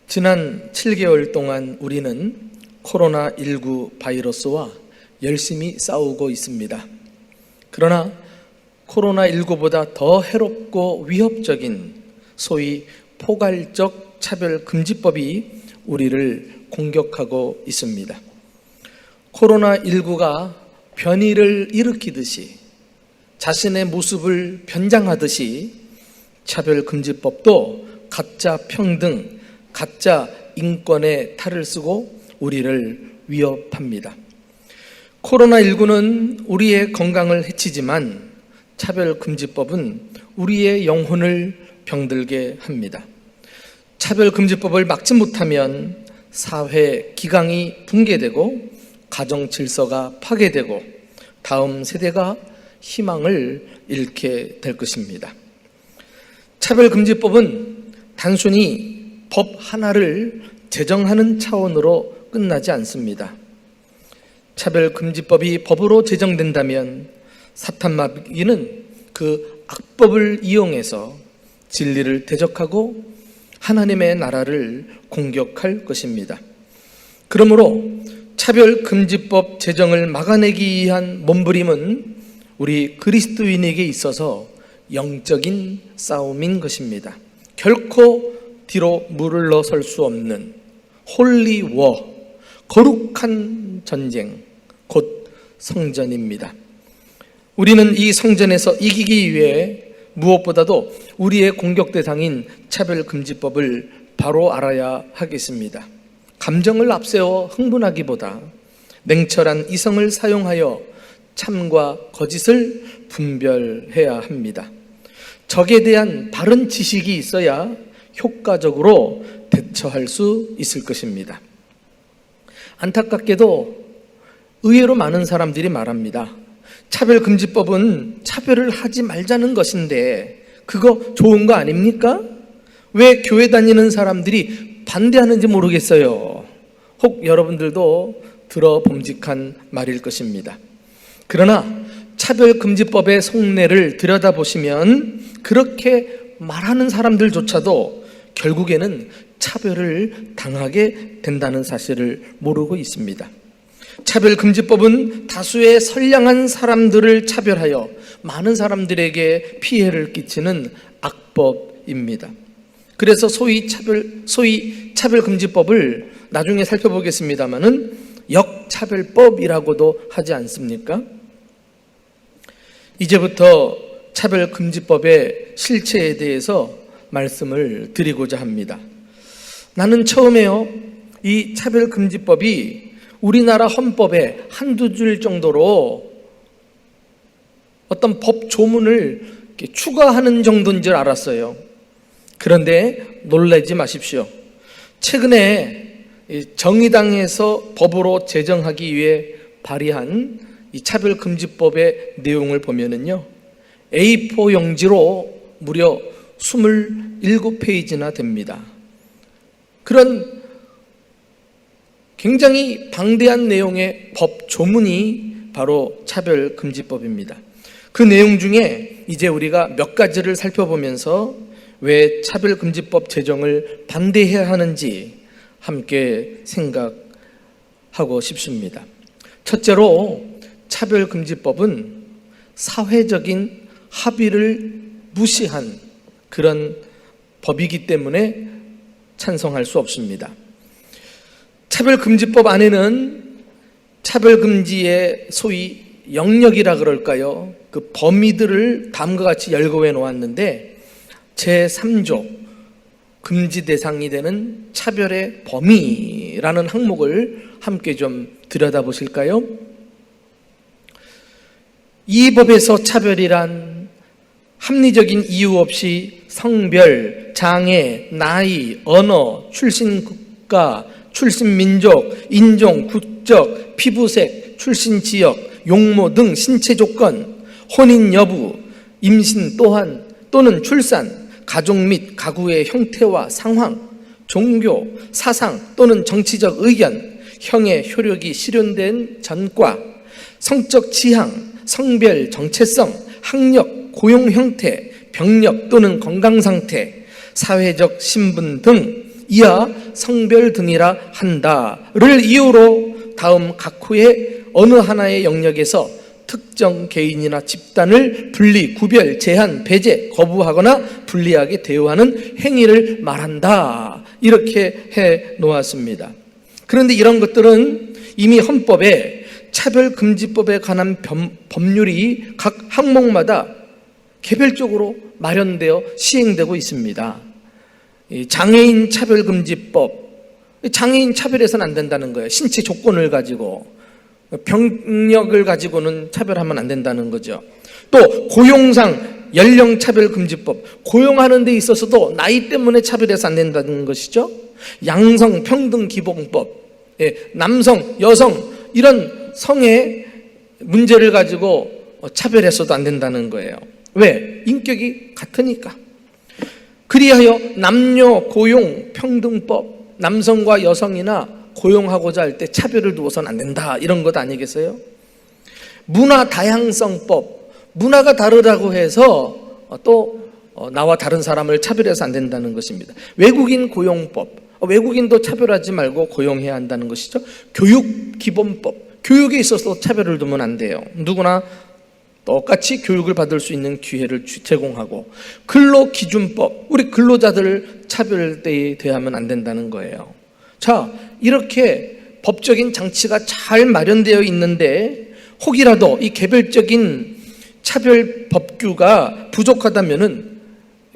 지난 7개월 동안 우리는 코로나19 바이러스와 열심히 싸우고 있습니다. 그러나 코로나19보다 더 해롭고 위협적인 소위 포괄적 차별금지법이 우리를 공격하고 있습니다. 코로나19가 변이를 일으키듯이 자신의 모습을 변장하듯이 차별금지법도 가짜 평등, 가짜 인권의 탈을 쓰고 우리를 위협합니다. 코로나19는 우리의 건강을 해치지만 차별금지법은 우리의 영혼을 병들게 합니다. 차별금지법을 막지 못하면 사회 기강이 붕괴되고 가정 질서가 파괴되고 다음 세대가 희망을 잃게 될 것입니다. 차별금지법은 단순히 법 하나를 제정하는 차원으로 끝나지 않습니다. 차별금지법이 법으로 제정된다면 사탄마귀는 그 악법을 이용해서 진리를 대적하고 하나님의 나라를 공격할 것입니다. 그러므로 차별금지법 제정을 막아내기 위한 몸부림은 우리 그리스도인에게 있어서 영적인 싸움인 것입니다. 결코 뒤로 물러설 수 없는 홀리 워, 거룩한 전쟁, 곧 성전입니다. 우리는 이 성전에서 이기기 위해 무엇보다도 우리의 공격 대상인 차별금지법을 바로 알아야 하겠습니다. 감정을 앞세워 흥분하기보다 냉철한 이성을 사용하여 참과 거짓을 분별해야 합니다. 적에 대한 바른 지식이 있어야 효과적으로 대처할 수 있을 것입니다. 안타깝게도 의외로 많은 사람들이 말합니다. 차별금지법은 차별을 하지 말자는 것인데 그거 좋은 거 아닙니까? 왜 교회 다니는 사람들이 반대하는지 모르겠어요. 혹 여러분들도 들어봄직한 말일 것입니다. 그러나 차별금지법의 속내를 들여다보시면 그렇게 말하는 사람들조차도 결국에는 차별을 당하게 된다는 사실을 모르고 있습니다. 차별금지법은 다수의 선량한 사람들을 차별하여 많은 사람들에게 피해를 끼치는 악법입니다. 그래서 소위 차별금지법을 나중에 살펴보겠습니다만은 역차별법이라고도 하지 않습니까? 이제부터 차별금지법의 실체에 대해서 말씀을 드리고자 합니다. 나는 처음에요, 이 차별금지법이 우리나라 헌법에 한두 줄 정도로 어떤 법 조문을 추가하는 정도인 줄 알았어요. 그런데 놀라지 마십시오. 최근에 정의당에서 법으로 제정하기 위해 발의한 이 차별금지법의 내용을 보면은요, A4 용지로 무려 27페이지나 됩니다. 그런 굉장히 방대한 내용의 법 조문이 바로 차별금지법입니다. 그 내용 중에 이제 우리가 몇 가지를 살펴보면서 왜 차별금지법 제정을 반대해야 하는지 함께 생각하고 싶습니다. 첫째로 차별금지법은 사회적인 합의를 무시한 그런 법이기 때문에 찬성할 수 없습니다. 차별금지법 안에는 차별금지의 소위 영역이라 그럴까요? 그 범위들을 다음과 같이 열거해 놓았는데 제3조 금지 대상이 되는 차별의 범위라는 항목을 함께 좀 들여다보실까요? 이 법에서 차별이란 합리적인 이유 없이 성별, 장애, 나이, 언어, 출신 국가, 출신 민족, 인종, 국적, 피부색, 출신 지역, 용모 등 신체 조건, 혼인 여부, 임신 또는 출산, 가족 및 가구의 형태와 상황, 종교, 사상 또는 정치적 의견, 형의 효력이 실현된 전과, 성적 지향, 성별 정체성, 학력, 고용 형태, 병력 또는 건강 상태, 사회적 신분 등 이하 성별 등이라 한다를 이유로 다음 각 후의 어느 하나의 영역에서 특정 개인이나 집단을 분리, 구별, 제한, 배제, 거부하거나 불리하게 대우하는 행위를 말한다. 이렇게 해 놓았습니다. 그런데 이런 것들은 이미 헌법에 차별금지법에 관한 법률이 각 항목마다 개별적으로 마련되어 시행되고 있습니다. 장애인 차별금지법, 장애인 차별해서는 안 된다는 거예요. 신체 조건을 가지고, 병력을 가지고는 차별하면 안 된다는 거죠. 또 고용상 연령차별금지법, 고용하는 데 있어서도 나이 때문에 차별해서 안 된다는 것이죠. 양성평등기본법, 남성, 여성 이런 성의 문제를 가지고 차별해서도 안 된다는 거예요. 왜? 인격이 같으니까. 그리하여 남녀 고용 평등법, 남성과 여성이나 고용하고자 할 때 차별을 두어서는 안 된다, 이런 것 아니겠어요? 문화 다양성법, 문화가 다르다고 해서 또 나와 다른 사람을 차별해서 안 된다는 것입니다. 외국인 고용법, 외국인도 차별하지 말고 고용해야 한다는 것이죠. 교육기본법, 교육에 있어서 차별을 두면 안 돼요. 누구나 똑같이 교육을 받을 수 있는 기회를 제공하고, 근로기준법, 우리 근로자들을 차별대에 대하면 안 된다는 거예요. 자, 이렇게 법적인 장치가 잘 마련되어 있는데 혹이라도 이 개별적인 차별 법규가 부족하다면은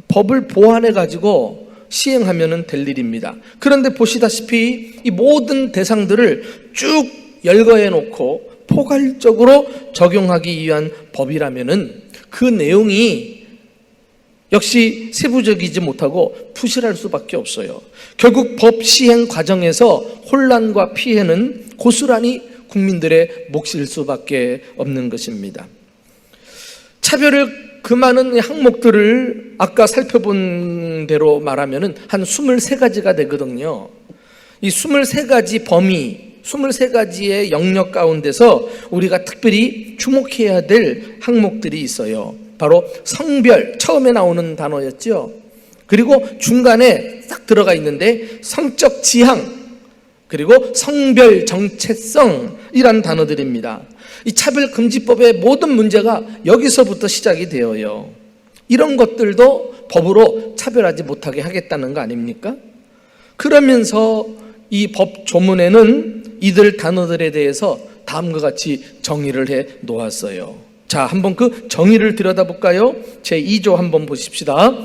법을 보완해 가지고 시행하면 될 일입니다. 그런데 보시다시피 이 모든 대상들을 쭉 열거해 놓고 포괄적으로 적용하기 위한 법이라면은 그 내용이 역시 세부적이지 못하고 부실할 수밖에 없어요. 결국 법 시행 과정에서 혼란과 피해는 고스란히 국민들의 몫일 수밖에 없는 것입니다. 차별을 그 많은 항목들을 아까 살펴본 대로 말하면 한 23가지가 되거든요. 이 23가지 범위, 23가지의 영역 가운데서 우리가 특별히 주목해야 될 항목들이 있어요. 바로 성별, 처음에 나오는 단어였죠. 그리고 중간에 딱 들어가 있는데 성적 지향, 그리고 성별 정체성이란 단어들입니다. 이 차별금지법의 모든 문제가 여기서부터 시작이 되어요. 이런 것들도 법으로 차별하지 못하게 하겠다는 거 아닙니까? 그러면서 이 법 조문에는 이들 단어들에 대해서 다음과 같이 정의를 해 놓았어요. 자, 한번 그 정의를 들여다볼까요? 제2조 한번 보십시다.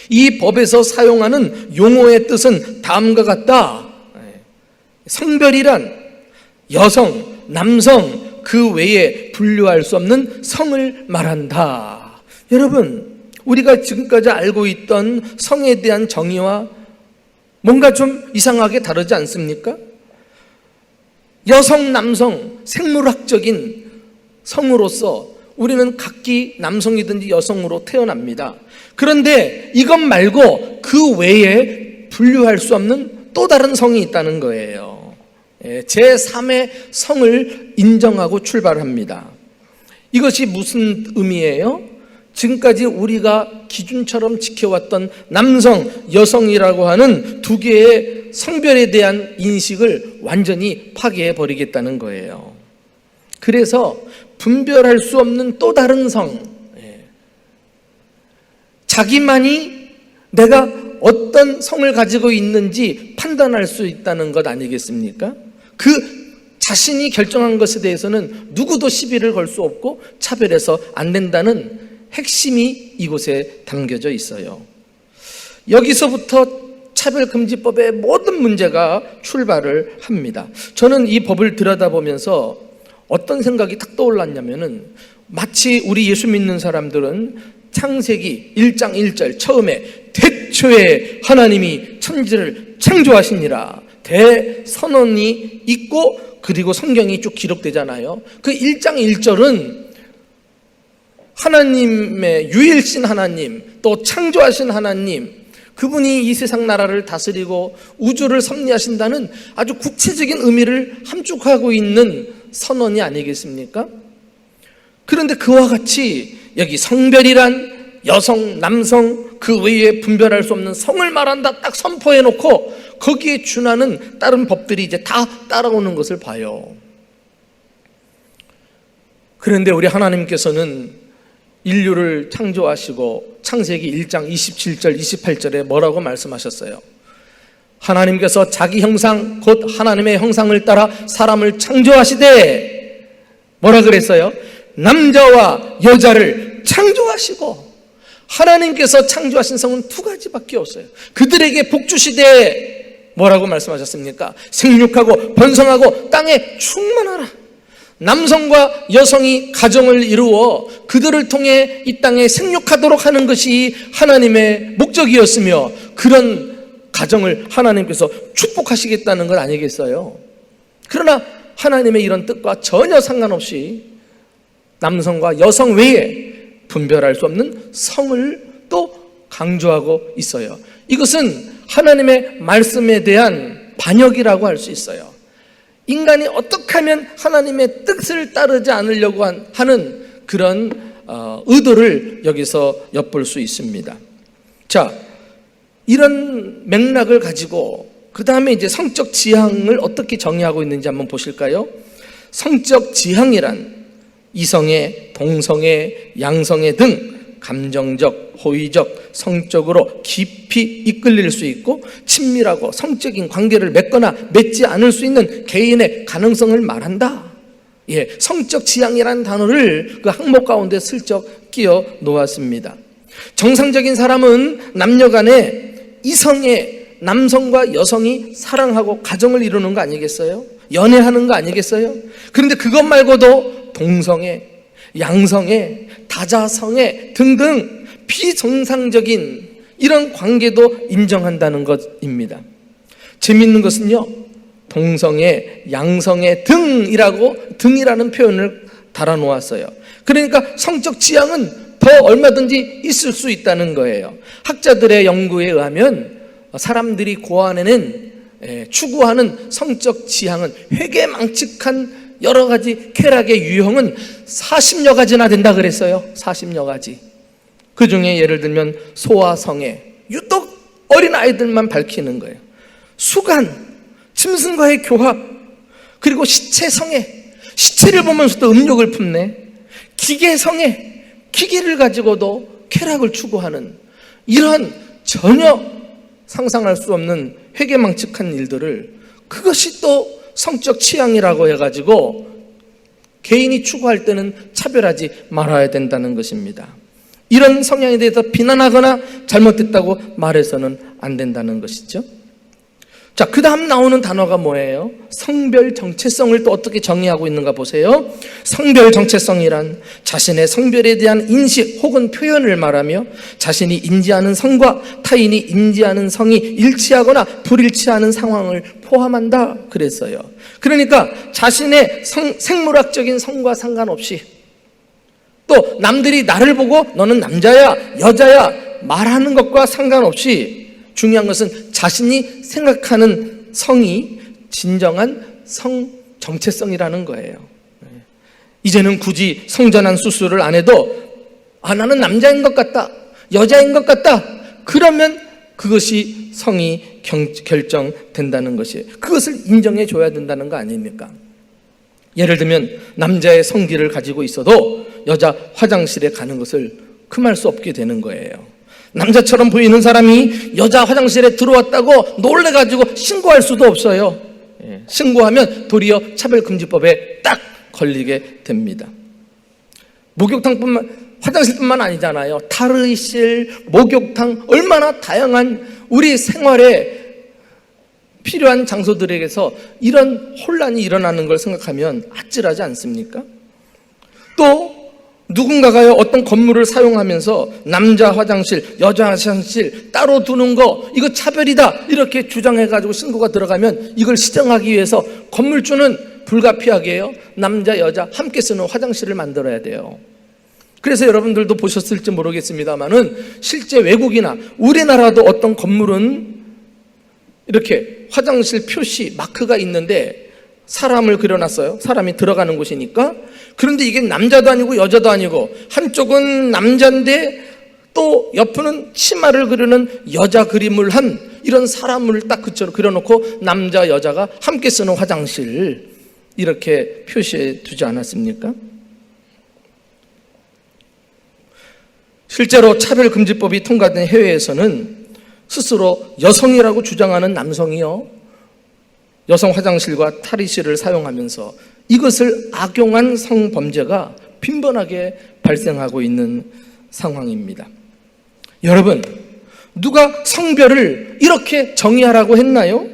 이 법에서 사용하는 용어의 뜻은 다음과 같다. 성별이란 여성, 남성 그 외에 분류할 수 없는 성을 말한다. 여러분, 우리가 지금까지 알고 있던 성에 대한 정의와 뭔가 좀 이상하게 다르지 않습니까? 여성, 남성, 생물학적인 성으로서 우리는 각기 남성이든지 여성으로 태어납니다. 그런데 이것 말고 그 외에 분류할 수 없는 또 다른 성이 있다는 거예요. 제3의 성을 인정하고 출발합니다. 이것이 무슨 의미예요? 지금까지 우리가 기준처럼 지켜왔던 남성, 여성이라고 하는 두 개의 성별에 대한 인식을 완전히 파괴해버리겠다는 거예요. 그래서 분별할 수 없는 또 다른 성, 자기만이 내가 어떤 성을 가지고 있는지 판단할 수 있다는 것 아니겠습니까? 그 자신이 결정한 것에 대해서는 누구도 시비를 걸 수 없고 차별해서 안 된다는 핵심이 이곳에 담겨져 있어요. 여기서부터 차별금지법의 모든 문제가 출발을 합니다. 저는 이 법을 들여다보면서 어떤 생각이 탁 떠올랐냐면은 마치 우리 예수 믿는 사람들은 창세기 1장 1절 처음에 태초에 하나님이 천지를 창조하시니라 대선언이 있고 그리고 성경이 쭉 기록되잖아요. 그 1장 1절은 하나님의 유일신 하나님, 또 창조하신 하나님, 그분이 이 세상 나라를 다스리고 우주를 섭리하신다는 아주 구체적인 의미를 함축하고 있는 선언이 아니겠습니까? 그런데 그와 같이 여기 성별이란 여성, 남성, 그 외에 분별할 수 없는 성을 말한다 딱 선포해 놓고 거기에 준하는 다른 법들이 이제 다 따라오는 것을 봐요. 그런데 우리 하나님께서는 인류를 창조하시고 창세기 1장 27절 28절에 뭐라고 말씀하셨어요? 하나님께서 자기 형상 곧 하나님의 형상을 따라 사람을 창조하시되 뭐라 그랬어요? 남자와 여자를 창조하시고. 하나님께서 창조하신 성은 두 가지밖에 없어요. 그들에게 복 주시되 뭐라고 말씀하셨습니까? 생육하고 번성하고 땅에 충만하라. 남성과 여성이 가정을 이루어 그들을 통해 이 땅에 생육하도록 하는 것이 하나님의 목적이었으며 그런 가정을 하나님께서 축복하시겠다는 것 아니겠어요? 그러나 하나님의 이런 뜻과 전혀 상관없이 남성과 여성 외에 분별할 수 없는 성을 또 강조하고 있어요. 이것은 하나님의 말씀에 대한 반역이라고 할 수 있어요. 인간이 어떻게 하면 하나님의 뜻을 따르지 않으려고 하는 그런 의도를 여기서 엿볼 수 있습니다. 자, 이런 맥락을 가지고 그 다음에 이제 성적 지향을 어떻게 정의하고 있는지 한번 보실까요? 성적 지향이란 이성애, 동성애, 양성애 등 감정적, 호의적, 성적으로 깊이 이끌릴 수 있고 친밀하고 성적인 관계를 맺거나 맺지 않을 수 있는 개인의 가능성을 말한다. 예, 성적 지향이라는 단어를 그 항목 가운데 슬쩍 끼워 놓았습니다. 정상적인 사람은 남녀 간에 이성의 남성과 여성이 사랑하고 가정을 이루는 거 아니겠어요? 연애하는 거 아니겠어요? 그런데 그것 말고도 동성애, 양성애, 다자성애 등등 비정상적인 이런 관계도 인정한다는 것입니다. 재미있는 것은요, 동성애, 양성애 등이라는 표현을 달아놓았어요. 그러니까 성적 지향은 더 얼마든지 있을 수 있다는 거예요. 학자들의 연구에 의하면 사람들이 고안에는 추구하는 성적 지향은 회개망측한 여러 가지 쾌락의 유형은 40여 가지나 된다 그랬어요. 40여 가지. 그 중에 예를 들면 소아성애, 유독 어린 아이들만 밝히는 거예요. 수간, 짐승과의 교합, 그리고 시체성애, 시체를 보면서도 음욕을 품네. 기계성애, 기계를 가지고도 쾌락을 추구하는 이런 전혀 상상할 수 없는 회개망측한 일들을 그것이 또 성적 취향이라고 해가지고 개인이 추구할 때는 차별하지 말아야 된다는 것입니다. 이런 성향에 대해서 비난하거나 잘못됐다고 말해서는 안 된다는 것이죠. 자, 그 다음 나오는 단어가 뭐예요? 성별 정체성을 또 어떻게 정의하고 있는가 보세요. 성별 정체성이란 자신의 성별에 대한 인식 혹은 표현을 말하며 자신이 인지하는 성과 타인이 인지하는 성이 일치하거나 불일치하는 상황을 포함한다 그랬어요. 그러니까 자신의 생물학적인 성과 상관없이 또 남들이 나를 보고 너는 남자야 여자야 말하는 것과 상관없이 중요한 것은 자신이 생각하는 성이 진정한 성 정체성이라는 거예요. 이제는 굳이 성전환 수술을 안 해도 나는 남자인 것 같다, 여자인 것 같다, 그러면 그것이 성이 결정된다는 것이에요. 그것을 인정해 줘야 된다는 거 아닙니까? 예를 들면 남자의 성기를 가지고 있어도 여자 화장실에 가는 것을 금할 수 없게 되는 거예요. 남자처럼 보이는 사람이 여자 화장실에 들어왔다고 놀래가지고 신고할 수도 없어요. 신고하면 도리어 차별금지법에 딱 걸리게 됩니다. 화장실뿐만 아니잖아요. 탈의실, 목욕탕, 얼마나 다양한 우리 생활에 필요한 장소들에게서 이런 혼란이 일어나는 걸 생각하면 아찔하지 않습니까? 또 누군가가요 어떤 건물을 사용하면서 남자 화장실, 여자 화장실 따로 두는 거 이거 차별이다 이렇게 주장해가지고 신고가 들어가면 이걸 시정하기 위해서 건물주는 불가피하게요 남자, 여자 함께 쓰는 화장실을 만들어야 돼요. 그래서 여러분들도 보셨을지 모르겠습니다만은 실제 외국이나 우리나라도 어떤 건물은 이렇게 화장실 표시 마크가 있는데 사람을 그려놨어요. 사람이 들어가는 곳이니까. 그런데 이게 남자도 아니고 여자도 아니고 한쪽은 남자인데 또 옆에는 치마를 그리는 여자 그림을 한 이런 사람을 딱 그려놓고 남자 여자가 함께 쓰는 화장실 이렇게 표시해 두지 않았습니까? 실제로 차별금지법이 통과된 해외에서는 스스로 여성이라고 주장하는 남성이요, 여성 화장실과 탈의실을 사용하면서 이것을 악용한 성범죄가 빈번하게 발생하고 있는 상황입니다. 여러분, 누가 성별을 이렇게 정의하라고 했나요?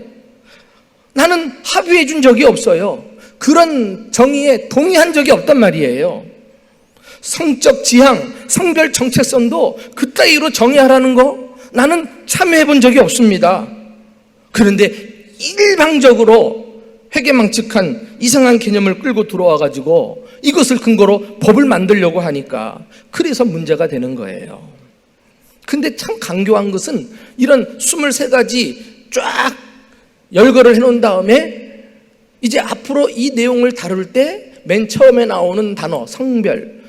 나는 합의해 준 적이 없어요. 그런 정의에 동의한 적이 없단 말이에요. 성적 지향, 성별 정체성도 그따위로 정의하라는 거 나는 참여해 본 적이 없습니다. 그런데 일방적으로 회개망측한 이상한 개념을 끌고 들어와 가지고 이것을 근거로 법을 만들려고 하니까 그래서 문제가 되는 거예요. 근데 참 강교한 것은 이런 23가지 쫙 열거를 해놓은 다음에 이제 앞으로 이 내용을 다룰 때 맨 처음에 나오는 단어 성별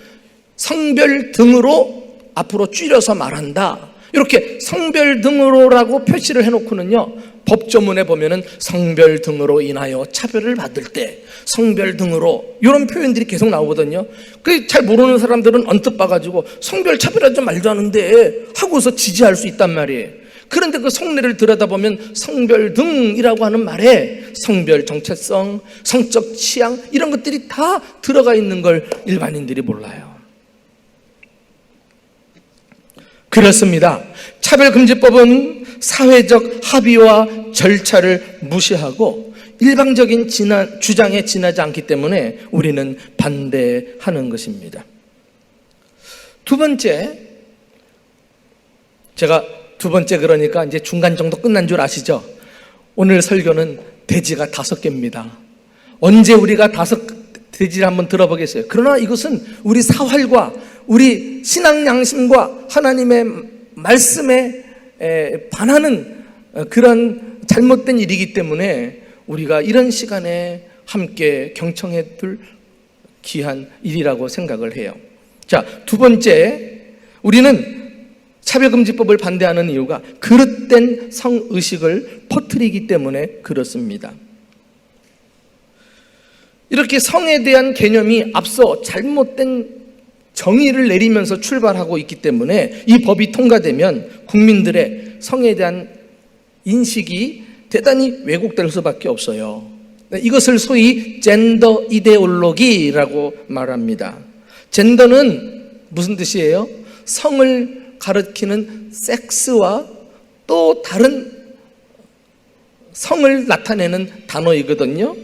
등으로 앞으로 줄여서 말한다. 이렇게 성별 등으로라고 표시를 해놓고는요, 법조문에 보면은 성별 등으로 인하여 차별을 받을 때 성별 등으로 이런 표현들이 계속 나오거든요. 그 잘 모르는 사람들은 언뜻 봐가지고 성별 차별하지 말도 하는데 하고서 지지할 수 있단 말이에요. 그런데 그 속내를 들여다보면 성별 등이라고 하는 말에 성별 정체성, 성적 취향 이런 것들이 다 들어가 있는 걸 일반인들이 몰라요. 그렇습니다. 차별금지법은 사회적 합의와 절차를 무시하고 일방적인 주장에 지나지 않기 때문에 우리는 반대하는 것입니다. 두 번째, 제가 두 번째 그러니까 이제 중간 정도 끝난 줄 아시죠? 오늘 설교는 대지가 5개입니다. 언제 우리가 대지를 한번 들어보겠어요. 그러나 이것은 우리 사활과 우리 신앙 양심과 하나님의 말씀에 반하는 그런 잘못된 일이기 때문에 우리가 이런 시간에 함께 경청해 둘 귀한 일이라고 생각을 해요. 자, 두 번째, 우리는 차별금지법을 반대하는 이유가 그릇된 성의식을 퍼뜨리기 때문에 그렇습니다. 이렇게 성에 대한 개념이 앞서 잘못된 정의를 내리면서 출발하고 있기 때문에 이 법이 통과되면 국민들의 성에 대한 인식이 대단히 왜곡될 수밖에 없어요. 이것을 소위 젠더 이데올로기라고 말합니다. 젠더는 무슨 뜻이에요? 성을 가리키는 섹스와 또 다른 성을 나타내는 단어이거든요.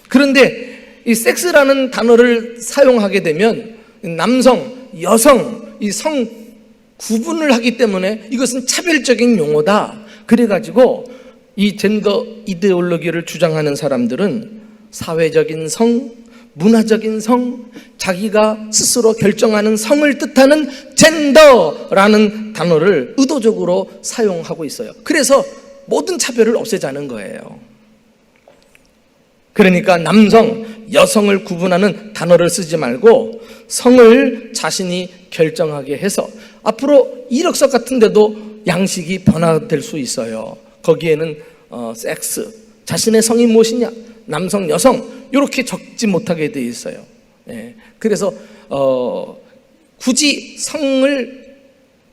그런데 이 섹스라는 단어를 사용하게 되면 남성, 여성, 이 성 구분을 하기 때문에 이것은 차별적인 용어다. 그래가지고 이 젠더 이데올로기를 주장하는 사람들은 사회적인 성, 문화적인 성, 자기가 스스로 결정하는 성을 뜻하는 젠더라는 단어를 의도적으로 사용하고 있어요. 그래서 모든 차별을 없애자는 거예요. 그러니까 남성, 여성을 구분하는 단어를 쓰지 말고 성을 자신이 결정하게 해서 앞으로 이력서 같은 데도 양식이 변화될 수 있어요. 거기에는 섹스, 자신의 성이 무엇이냐, 남성, 여성 이렇게 적지 못하게 돼 있어요. 그래서 굳이 성을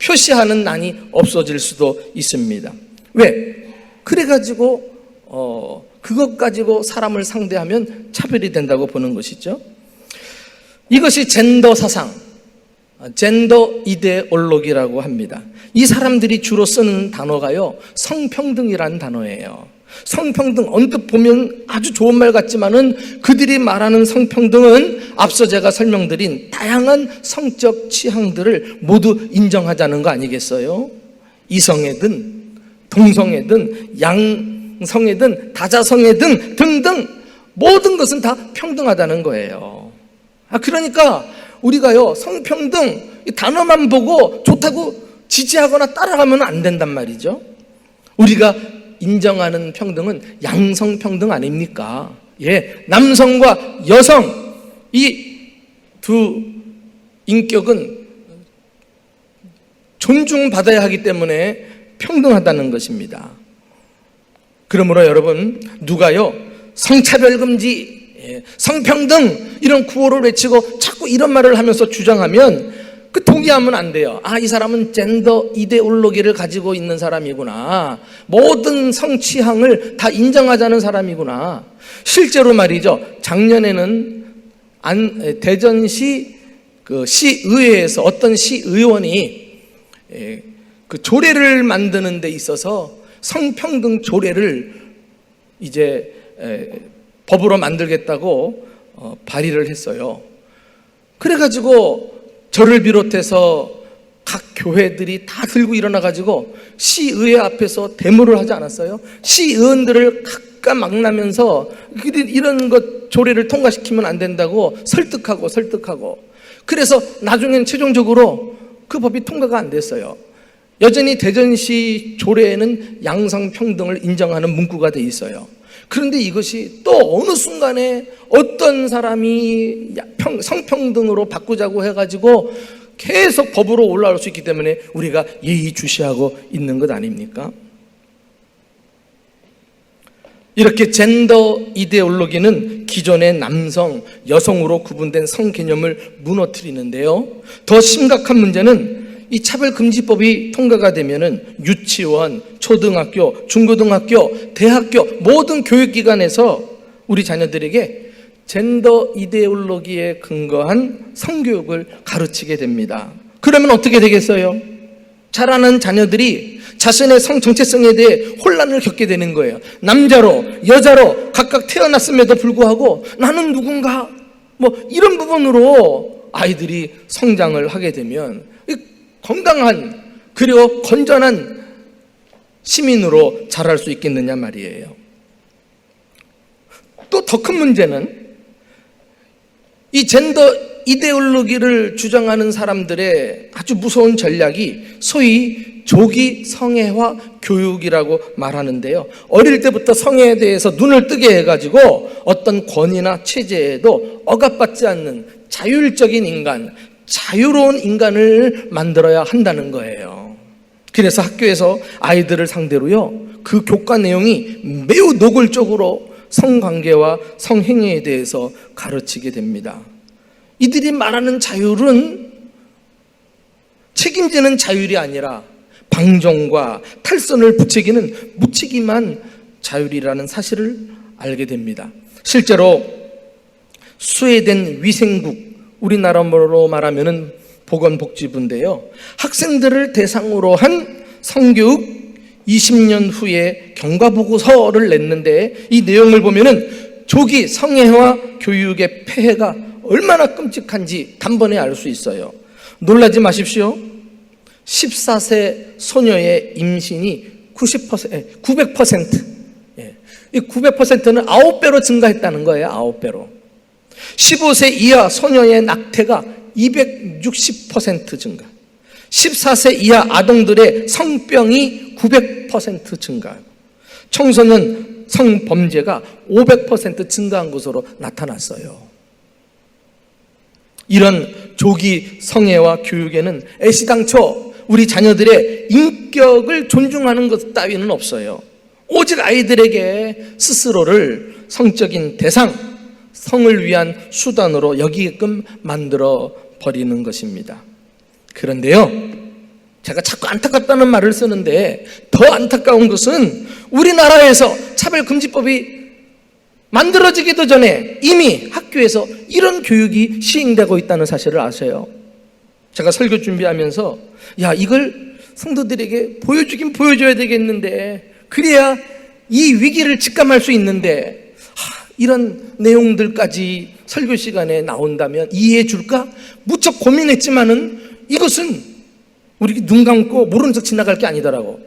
표시하는 난이 없어질 수도 있습니다. 왜? 그래가지고 그것 가지고 사람을 상대하면 차별이 된다고 보는 것이죠. 이것이 젠더 사상, 젠더 이데올로기라고 합니다. 이 사람들이 주로 쓰는 단어가요, 성평등이라는 단어예요. 성평등, 언뜻 보면 아주 좋은 말 같지만은 그들이 말하는 성평등은 앞서 제가 설명드린 다양한 성적 취향들을 모두 인정하자는 거 아니겠어요? 이성애든 동성애든 양성애든 다자성애든 등등 모든 것은 다 평등하다는 거예요. 그러니까 우리가요, 성평등 이 단어만 보고 좋다고 지지하거나 따라가면 안 된단 말이죠. 우리가 인정하는 평등은 양성평등 아닙니까? 남성과 여성 이 두 인격은 존중받아야 하기 때문에 평등하다는 것입니다. 그러므로 여러분, 누가요 성차별 금지, 성평등 이런 구호를 외치고 자꾸 이런 말을 하면서 주장하면 동의하면 안 돼요. 이 사람은 젠더 이데올로기를 가지고 있는 사람이구나, 모든 성취향을 다 인정하자는 사람이구나. 실제로 말이죠, 작년에는 대전시 시의회에서 어떤 시의원이 그 조례를 만드는 데 있어서 성평등 조례를 이제 법으로 만들겠다고 발의를 했어요. 그래가지고 저를 비롯해서 각 교회들이 다 들고 일어나가지고 시의회 앞에서 데모를 하지 않았어요? 시의원들을 각각 만나면서 이런 것 조례를 통과시키면 안 된다고 설득하고 그래서 나중엔 최종적으로 그 법이 통과가 안 됐어요. 여전히 대전시 조례에는 양성평등을 인정하는 문구가 돼 있어요. 그런데 이것이 또 어느 순간에 어떤 사람이 성평등으로 바꾸자고 해가지고 계속 법으로 올라올 수 있기 때문에 우리가 예의주시하고 있는 것 아닙니까? 이렇게 젠더 이데올로기는 기존의 남성, 여성으로 구분된 성 개념을 무너뜨리는데요. 더 심각한 문제는 이 차별금지법이 통과가 되면은 유치원, 초등학교, 중고등학교, 대학교 모든 교육기관에서 우리 자녀들에게 젠더 이데올로기에 근거한 성교육을 가르치게 됩니다. 그러면 어떻게 되겠어요? 자라는 자녀들이 자신의 성 정체성에 대해 혼란을 겪게 되는 거예요. 남자로, 여자로 각각 태어났음에도 불구하고 나는 누군가, 이런 부분으로 아이들이 성장을 하게 되면 건강한 그리고 건전한 시민으로 자랄 수 있겠느냐 말이에요. 또 더 큰 문제는 이 젠더 이데올로기를 주장하는 사람들의 아주 무서운 전략이 소위 조기 성애화 교육이라고 말하는데요. 어릴 때부터 성애에 대해서 눈을 뜨게 해가지고 어떤 권위나 체제에도 억압받지 않는 자율적인 인간, 자유로운 인간을 만들어야 한다는 거예요. 그래서 학교에서 아이들을 상대로요, 그 교과 내용이 매우 노골적으로 성관계와 성행위에 대해서 가르치게 됩니다. 이들이 말하는 자율은 책임지는 자율이 아니라 방종과 탈선을 부추기는 무책임한 자율이라는 사실을 알게 됩니다. 실제로 스웨덴 위생국, 우리나라로 말하면 보건복지부인데요, 학생들을 대상으로 한 성교육 20년 후에 경과보고서를 냈는데 이 내용을 보면은 조기 성애화 교육의 폐해가 얼마나 끔찍한지 단번에 알 수 있어요. 놀라지 마십시오. 14세 소녀의 임신이 900%, 이 900%는 9배로 증가했다는 거예요. 9배로. 15세 이하 소녀의 낙태가 260% 증가, 14세 이하 아동들의 성병이 900% 증가, 청소년 성범죄가 500% 증가한 것으로 나타났어요. 이런 조기 성애화 교육에는 애시당초 우리 자녀들의 인격을 존중하는 것 따위는 없어요. 오직 아이들에게 스스로를 성적인 대상, 성을 위한 수단으로 여기게끔 만들어 버리는 것입니다. 그런데요, 제가 자꾸 안타깝다는 말을 쓰는데 더 안타까운 것은 우리나라에서 차별금지법이 만들어지기도 전에 이미 학교에서 이런 교육이 시행되고 있다는 사실을 아세요? 제가 설교 준비하면서 이걸 성도들에게 보여주긴 보여줘야 되겠는데, 그래야 이 위기를 직감할 수 있는데 이런 내용들까지 설교 시간에 나온다면 이해해 줄까? 무척 고민했지만은 이것은 우리 눈 감고 모르는 척 지나갈 게 아니더라고.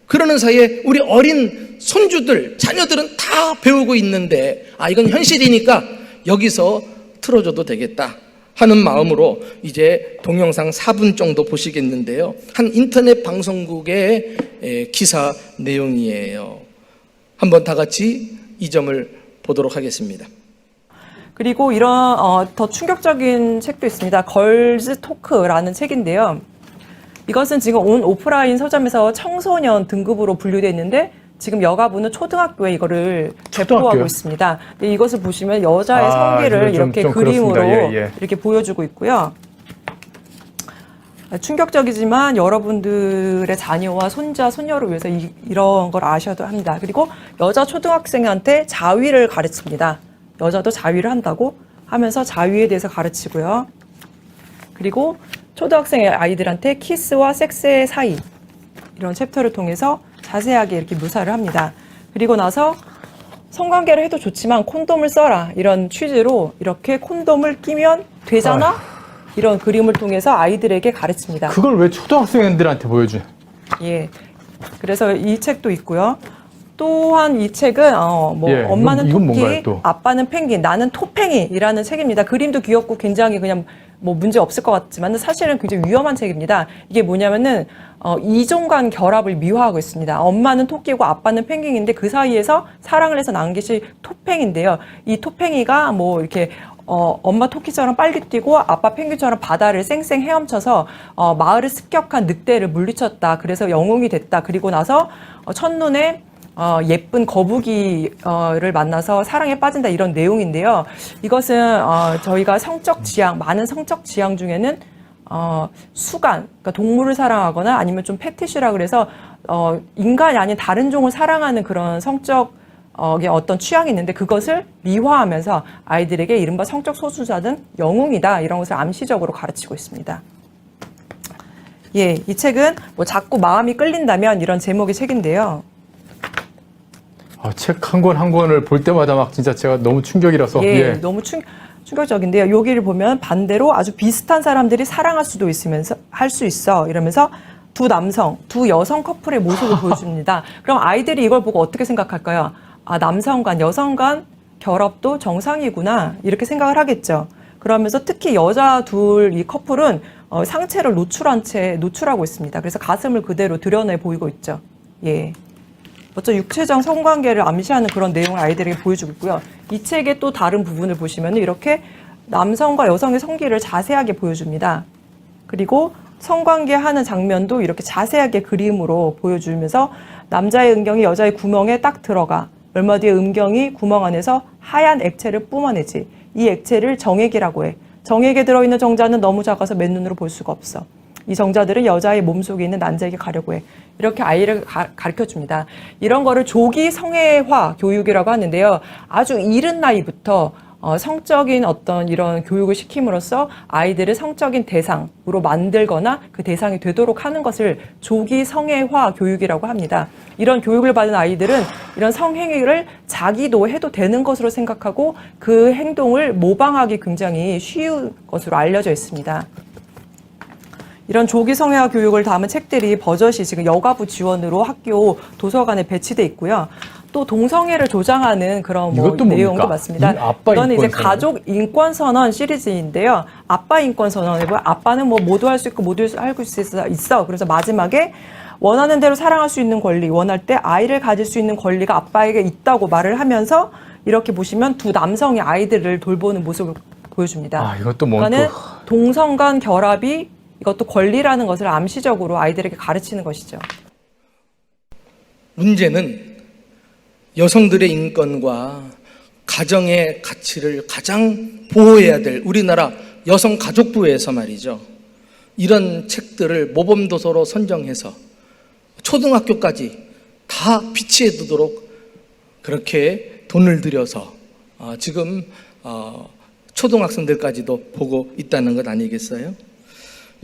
그러는 사이에 우리 어린 손주들, 자녀들은 다 배우고 있는데 이건 현실이니까 여기서 틀어줘도 되겠다 하는 마음으로 이제 동영상 4분 정도 보시겠는데요, 한 인터넷 방송국의 기사 내용이에요. 한번 다 같이 이 점을 보도록 하겠습니다. 그리고 이런 더 충격적인 책도 있습니다. 걸즈 토크라는 책인데요. 이것은 지금 온 오프라인 서점에서 청소년 등급으로 분류되어 있는데 지금 여가부는 초등학교에 이거를 배포하고 있습니다. 근데 이것을 보시면 여자의 성기를 이렇게 그림으로 이렇게 보여주고 있고요. 충격적이지만 여러분들의 자녀와 손자, 손녀를 위해서 이런 걸 아셔야 합니다. 그리고 여자 초등학생한테 자위를 가르칩니다. 여자도 자위를 한다고 하면서 자위에 대해서 가르치고요. 그리고 초등학생 아이들한테 키스와 섹스의 사이 이런 챕터를 통해서 자세하게 이렇게 묘사를 합니다. 그리고 나서 성관계를 해도 좋지만 콘돔을 써라 이런 취지로 이렇게 콘돔을 끼면 되잖아? 이런 그림을 통해서 아이들에게 가르칩니다. 그걸 왜 초등학생들한테 보여줘? 예. 그래서 이 책도 있고요. 또한 이 책은 엄마는 이건 토끼, 뭔가요, 또? 아빠는 펭귄, 나는 토팽이라는 책입니다. 그림도 귀엽고 굉장히 그냥 뭐 문제 없을 것 같지만 사실은 굉장히 위험한 책입니다. 이게 뭐냐면은 이종 간 결합을 미화하고 있습니다. 엄마는 토끼고 아빠는 펭귄인데 그 사이에서 사랑을 해서 낳은 것이 토팽인데요. 이 토팽이가 뭐 이렇게 엄마 토끼처럼 빨리 뛰고 아빠 펭귄처럼 바다를 쌩쌩 헤엄쳐서 마을을 습격한 늑대를 물리쳤다. 그래서 영웅이 됐다. 그리고 나서 첫눈에 예쁜 거북이를 만나서 사랑에 빠진다 이런 내용인데요. 이것은 저희가 성적 지향, 많은 성적 지향 중에는 수간, 그러니까 동물을 사랑하거나 아니면 좀 패티시라 그래서 인간이 아닌 다른 종을 사랑하는 그런 성적 어떤 취향이 있는데 그것을 미화하면서 아이들에게 이른바 성적 소수자는 영웅이다 이런 것을 암시적으로 가르치고 있습니다. 예, 이 책은 뭐 자꾸 마음이 끌린다면 이런 제목의 책인데요. 책 한 권 한 권을 볼 때마다 막 진짜 제가 너무 충격이라서. 너무 충격적인데요. 여기를 보면 반대로 아주 비슷한 사람들이 사랑할 수도 있으면서 할 수 있어 이러면서 두 남성, 두 여성 커플의 모습을 보여줍니다. 그럼 아이들이 이걸 보고 어떻게 생각할까요? 아, 남성 간, 여성 간 결합도 정상이구나 이렇게 생각을 하겠죠. 그러면서 특히 여자 둘 이 커플은 상체를 노출한 채 노출하고 있습니다. 그래서 가슴을 그대로 드러내 보이고 있죠. 예. 어떤 육체적 성관계를 암시하는 그런 내용을 아이들에게 보여주고 있고요. 이 책의 또 다른 부분을 보시면 이렇게 남성과 여성의 성기를 자세하게 보여줍니다. 그리고 성관계 하는 장면도 이렇게 자세하게 그림으로 보여주면서 남자의 음경이 여자의 구멍에 딱 들어가 얼마 뒤에 음경이 구멍 안에서 하얀 액체를 뿜어내지. 이 액체를 정액이라고 해. 정액에 들어있는 정자는 너무 작아서 맨눈으로 볼 수가 없어. 이 정자들은 여자의 몸속에 있는 난자에게 가려고 해. 이렇게 아이를 가르쳐줍니다. 이런 거를 조기 성애화 교육이라고 하는데요. 아주 이른 나이부터 성적인 어떤 이런 교육을 시킴으로써 아이들을 성적인 대상으로 만들거나 그 대상이 되도록 하는 것을 조기 성애화 교육이라고 합니다. 이런 교육을 받은 아이들은 이런 성행위를 자기도 해도 되는 것으로 생각하고 그 행동을 모방하기 굉장히 쉬운 것으로 알려져 있습니다. 이런 조기 성애화 교육을 담은 책들이 버젓이 지금 여가부 지원으로 학교 도서관에 배치돼 있고요. 또 동성애를 조장하는 그런 내용도 많습니다. 이거는 이제 가족 인권 선언 시리즈인데요. 아빠 인권 선언에 보면 아빠는 뭐 모두 할 수 있고 모두 할 수 있어. 그래서 마지막에 원하는 대로 사랑할 수 있는 권리, 원할 때 아이를 가질 수 있는 권리가 아빠에게 있다고 말을 하면서 이렇게 보시면 두 남성이 아이들을 돌보는 모습을 보여줍니다. 이것도 그러니까는 동성 간 결합이 이것도 권리라는 것을 암시적으로 아이들에게 가르치는 것이죠. 문제는 여성들의 인권과 가정의 가치를 가장 보호해야 될 우리나라 여성가족부에서 말이죠. 이런 책들을 모범도서로 선정해서 초등학교까지 다 비치해 두도록 그렇게 돈을 들여서 지금 초등학생들까지도 보고 있다는 것 아니겠어요?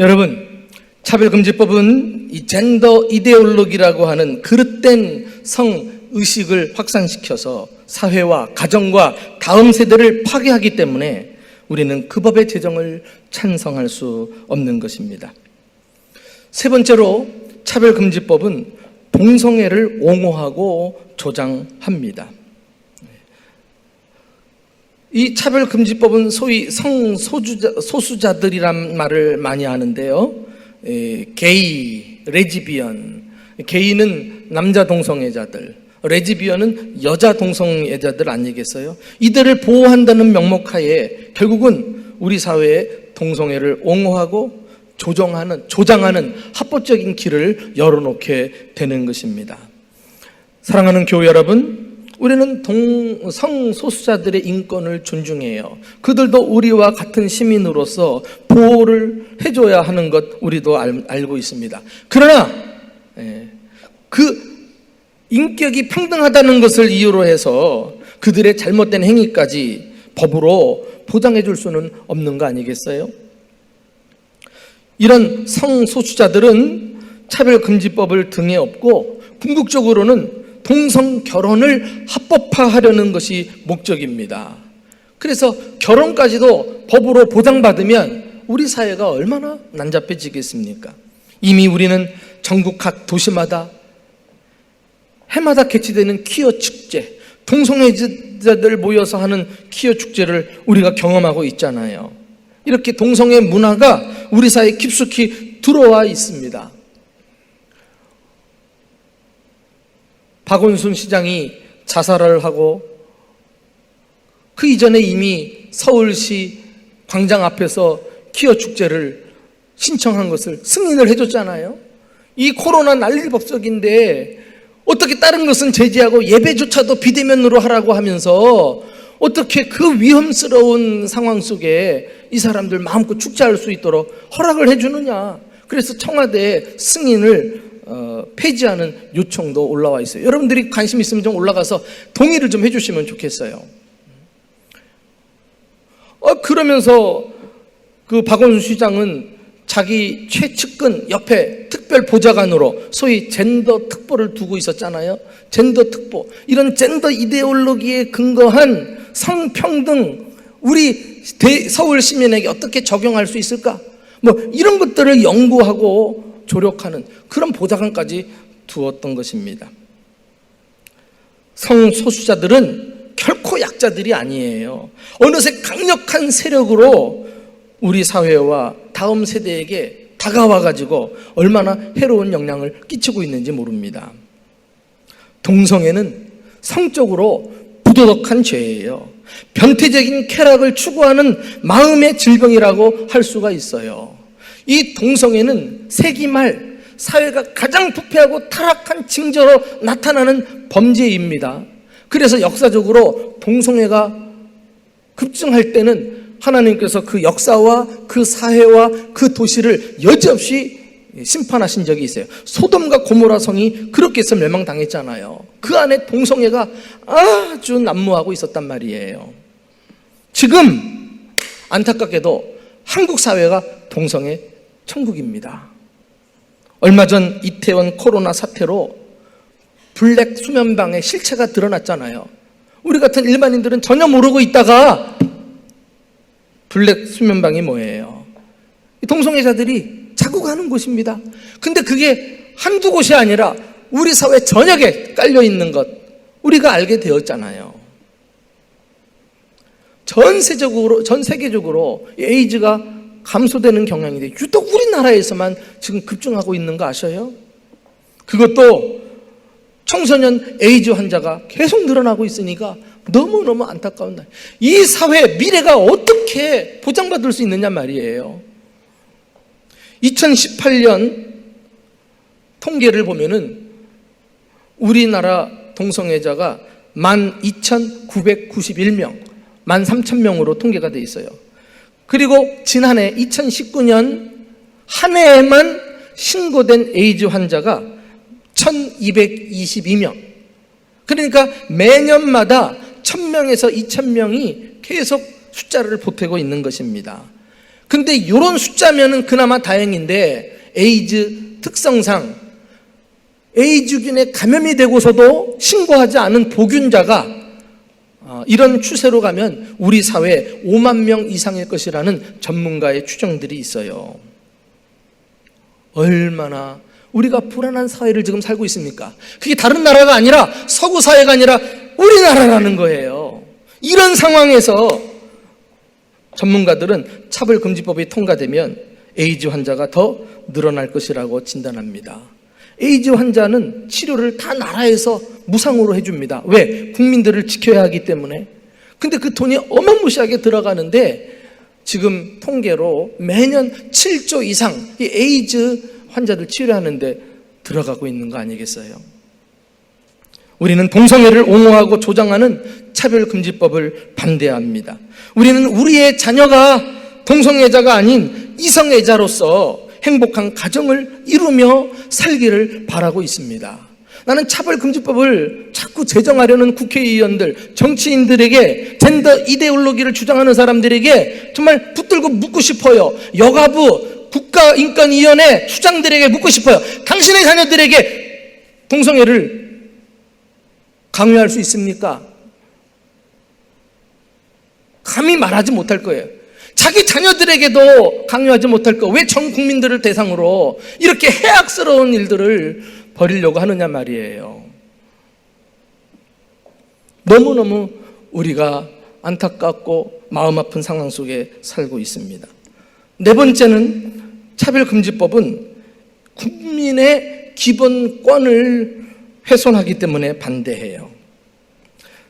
여러분, 차별금지법은 이 젠더 이데올로기라고 하는 그릇된 성의식을 확산시켜서 사회와 가정과 다음 세대를 파괴하기 때문에 우리는 그 법의 제정을 찬성할 수 없는 것입니다. 세 번째로 차별금지법은 동성애를 옹호하고 조장합니다. 이 차별금지법은 소위 성소수자들이란 말을 많이 하는데요. 게이, 레즈비언, 게이는 남자 동성애자들, 레즈비언은 여자 동성애자들 아니겠어요? 이들을 보호한다는 명목하에 결국은 우리 사회에 동성애를 옹호하고 조장하는 합법적인 길을 열어놓게 되는 것입니다. 사랑하는 교회 여러분, 우리는 성소수자들의 인권을 존중해요. 그들도 우리와 같은 시민으로서 보호를 해줘야 하는 것 우리도 알고 있습니다. 그러나 그 인격이 평등하다는 것을 이유로 해서 그들의 잘못된 행위까지 법으로 보장해 줄 수는 없는 거 아니겠어요? 이런 성소수자들은 차별금지법을 등에 업고 궁극적으로는 동성 결혼을 합법화하려는 것이 목적입니다. 그래서 결혼까지도 법으로 보장받으면 우리 사회가 얼마나 난잡해지겠습니까? 이미 우리는 전국 각 도시마다 해마다 개최되는 퀴어 축제, 동성애자들 모여서 하는 퀴어 축제를 우리가 경험하고 있잖아요. 이렇게 동성애 문화가 우리 사회에 깊숙이 들어와 있습니다. 박원순 시장이 자살을 하고 그 이전에 이미 서울시 광장 앞에서 퀴어 축제를 신청한 것을 승인을 해줬잖아요. 이 코로나 난리법석인데 어떻게 다른 것은 제지하고 예배조차도 비대면으로 하라고 하면서 어떻게 그 위험스러운 상황 속에 이 사람들 마음껏 축제할 수 있도록 허락을 해주느냐. 그래서 청와대에 승인을 폐지하는 요청도 올라와 있어요. 여러분들이 관심 있으면 좀 올라가서 동의를 좀 해주시면 좋겠어요. 그러면서 그 박원순 시장은 자기 최측근 옆에 특별 보좌관으로 소위 젠더 특보를 두고 있었잖아요. 젠더 특보. 이런 젠더 이데올로기에 근거한 성평등 우리 서울 시민에게 어떻게 적용할 수 있을까? 이런 것들을 연구하고 조력하는 그런 보좌관까지 두었던 것입니다. 성소수자들은 결코 약자들이 아니에요. 어느새 강력한 세력으로 우리 사회와 다음 세대에게 다가와가지고 얼마나 해로운 영향을 끼치고 있는지 모릅니다. 동성애는 성적으로 부도덕한 죄예요. 변태적인 쾌락을 추구하는 마음의 질병이라고 할 수가 있어요. 이 동성애는 세기 말 사회가 가장 부패하고 타락한 징조로 나타나는 범죄입니다. 그래서 역사적으로 동성애가 급증할 때는 하나님께서 그 역사와 그 사회와 그 도시를 여지없이 심판하신 적이 있어요. 소돔과 고모라 성이 그렇게 해서 멸망당했잖아요. 그 안에 동성애가 아주 난무하고 있었단 말이에요. 지금 안타깝게도 한국 사회가 동성애 천국입니다. 얼마 전 이태원 코로나 사태로 블랙 수면방의 실체가 드러났잖아요. 우리 같은 일반인들은 전혀 모르고 있다가 블랙 수면방이 뭐예요? 동성애자들이 자꾸 가는 곳입니다. 근데 그게 한두 곳이 아니라 우리 사회 전역에 깔려있는 것 우리가 알게 되었잖아요. 전 세계적으로 에이즈가 감소되는 경향인데 유독 우리나라에서만 지금 급증하고 있는 거 아셔요? 그것도 청소년 에이즈 환자가 계속 늘어나고 있으니까 너무너무 안타까운 날. 이 사회 미래가 어떻게 보장받을 수 있느냐 말이에요. 2018년 통계를 보면은 우리나라 동성애자가 12,991명, 13,000명으로 통계가 돼 있어요. 그리고 지난해 2019년 한 해에만 신고된 에이즈 환자가 1,222명. 그러니까 매년마다 1,000명에서 2,000명이 계속 숫자를 보태고 있는 것입니다. 근데 이런 숫자면은 그나마 다행인데 에이즈 특성상 에이즈균에 감염이 되고서도 신고하지 않은 보균자가 이런 추세로 가면 우리 사회에 5만 명 이상일 것이라는 전문가의 추정들이 있어요. 얼마나 우리가 불안한 사회를 지금 살고 있습니까? 그게 다른 나라가 아니라 서구 사회가 아니라 우리나라라는 거예요. 이런 상황에서 전문가들은 차별금지법이 통과되면 에이즈 환자가 더 늘어날 것이라고 진단합니다. 에이즈 환자는 치료를 다 나라에서 무상으로 해줍니다. 왜? 국민들을 지켜야 하기 때문에. 근데 그 돈이 어마무시하게 들어가는데 지금 통계로 매년 7조 이상 이 에이즈 환자들 치료하는데 들어가고 있는 거 아니겠어요? 우리는 동성애를 옹호하고 조장하는 차별금지법을 반대합니다. 우리는 우리의 자녀가 동성애자가 아닌 이성애자로서 행복한 가정을 이루며 살기를 바라고 있습니다. 나는 차별금지법을 자꾸 제정하려는 국회의원들, 정치인들에게, 젠더 이데올로기를 주장하는 사람들에게 정말 붙들고 묻고 싶어요. 여가부, 국가인권위원회 수장들에게 묻고 싶어요. 당신의 자녀들에게 동성애를 강요할 수 있습니까? 감히 말하지 못할 거예요. 자기 자녀들에게도 강요하지 못할 거. 왜 전 국민들을 대상으로 이렇게 해악스러운 일들을 벌이려고 하느냐 말이에요. 너무너무 우리가 안타깝고 마음 아픈 상황 속에 살고 있습니다. 네 번째는 차별금지법은 국민의 기본권을 훼손하기 때문에 반대해요.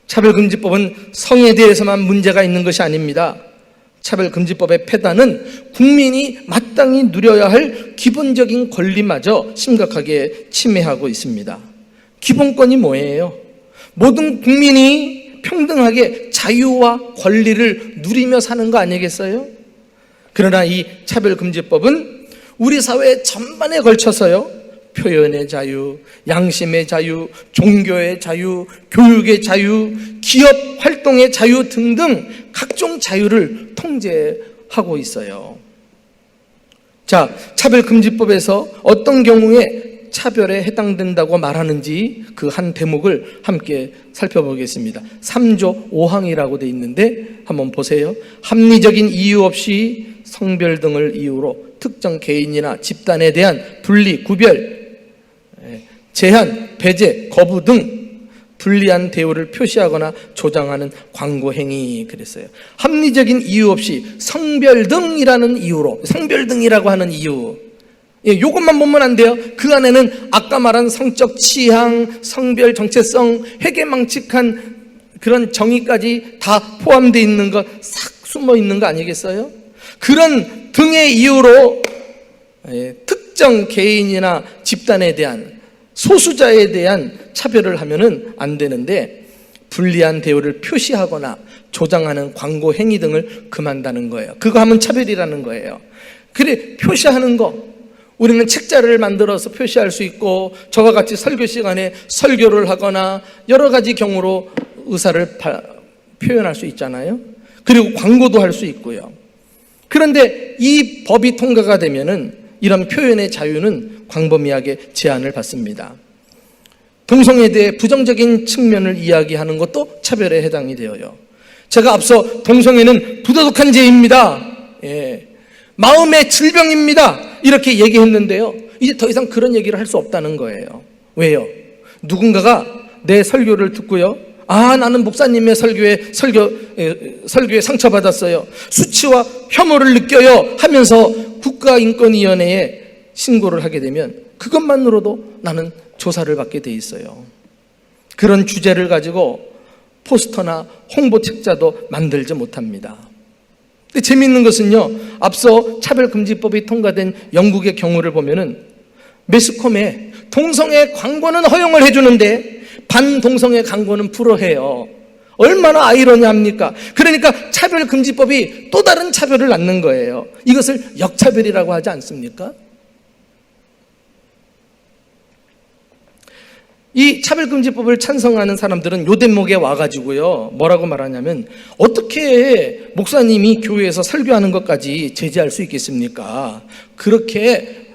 차별금지법은 성에 대해서만 문제가 있는 것이 아닙니다. 차별금지법의 폐단은 국민이 마땅히 누려야 할 기본적인 권리마저 심각하게 침해하고 있습니다. 기본권이 뭐예요? 모든 국민이 평등하게 자유와 권리를 누리며 사는 거 아니겠어요? 그러나 이 차별금지법은 우리 사회 전반에 걸쳐서요, 표현의 자유, 양심의 자유, 종교의 자유, 교육의 자유, 기업 활동의 자유 등등 각종 자유를 통제하고 있어요. 자, 차별금지법에서 어떤 경우에 차별에 해당된다고 말하는지 그 한 대목을 함께 살펴보겠습니다. 3조 5항이라고 돼 있는데 한번 보세요. 합리적인 이유 없이 성별 등을 이유로 특정 개인이나 집단에 대한 분리, 구별, 제한, 배제, 거부 등 불리한 대우를 표시하거나 조장하는 광고 행위 그랬어요. 합리적인 이유 없이 성별 등이라는 이유로, 성별 등이라고 하는 이유, 이것만 보면 안 돼요. 그 안에는 아까 말한 성적 취향, 성별 정체성, 회계망측한 그런 정의까지 다 포함되어 있는 거, 싹 숨어 있는 거 아니겠어요? 그런 등의 이유로 특정 개인이나 집단에 대한, 소수자에 대한 차별을 하면은 안 되는데, 불리한 대우를 표시하거나 조장하는 광고 행위 등을 금한다는 거예요. 그거 하면 차별이라는 거예요. 그래, 표시하는 거, 우리는 책자를 만들어서 표시할 수 있고, 저와 같이 설교 시간에 설교를 하거나 여러 가지 경우로 의사를 표현할 수 있잖아요. 그리고 광고도 할 수 있고요. 그런데 이 법이 통과가 되면은 이런 표현의 자유는 광범위하게 제한을 받습니다. 동성애에 대해 부정적인 측면을 이야기하는 것도 차별에 해당이 되어요. 제가 앞서 동성애는 부도덕한 죄입니다, 마음의 질병입니다, 이렇게 얘기했는데요, 이제 더 이상 그런 얘기를 할 수 없다는 거예요. 왜요? 누군가가 내 설교를 듣고요, 아, 나는 목사님의 설교에 상처받았어요, 수치와 혐오를 느껴요 하면서 국가인권위원회에 신고를 하게 되면 그것만으로도 나는 조사를 받게 돼 있어요. 그런 주제를 가지고 포스터나 홍보 책자도 만들지 못합니다. 근데 재미있는 것은요, 앞서 차별금지법이 통과된 영국의 경우를 보면은 매스컴에 동성애 광고는 허용을 해주는데 반동성애 광고는 불허해요. 얼마나 아이러니합니까? 그러니까 차별금지법이 또 다른 차별을 낳는 거예요. 이것을 역차별이라고 하지 않습니까? 이 차별금지법을 찬성하는 사람들은 요 대목에 와가지고요, 뭐라고 말하냐면, 어떻게 목사님이 교회에서 설교하는 것까지 제재할 수 있겠습니까? 그렇게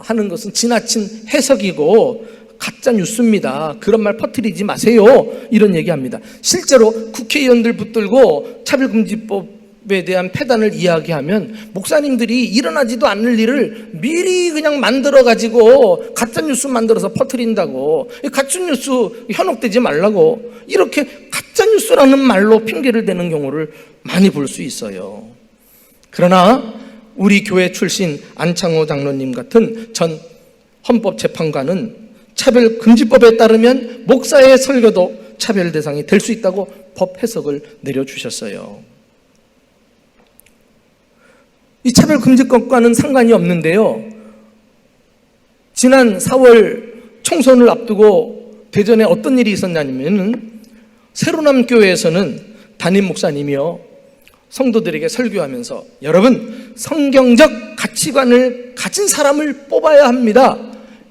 하는 것은 지나친 해석이고 가짜 뉴스입니다. 그런 말 퍼뜨리지 마세요, 이런 얘기합니다. 실제로 국회의원들 붙들고 차별금지법에 대한 폐단을 이야기하면 목사님들이 일어나지도 않을 일을 미리 그냥 만들어가지고 가짜 뉴스 만들어서 퍼뜨린다고, 가짜 뉴스 현혹되지 말라고 이렇게 가짜 뉴스라는 말로 핑계를 대는 경우를 많이 볼 수 있어요. 그러나 우리 교회 출신 안창호 장로님 같은 전 헌법재판관은 차별금지법에 따르면 목사의 설교도 차별 대상이 될 수 있다고 법 해석을 내려주셨어요. 이 차별금지법과는 상관이 없는데요. 지난 4월 총선을 앞두고 대전에 어떤 일이 있었냐면은 새로남 교회에서는 담임 목사님이요 성도들에게 설교하면서 여러분 성경적 가치관을 가진 사람을 뽑아야 합니다.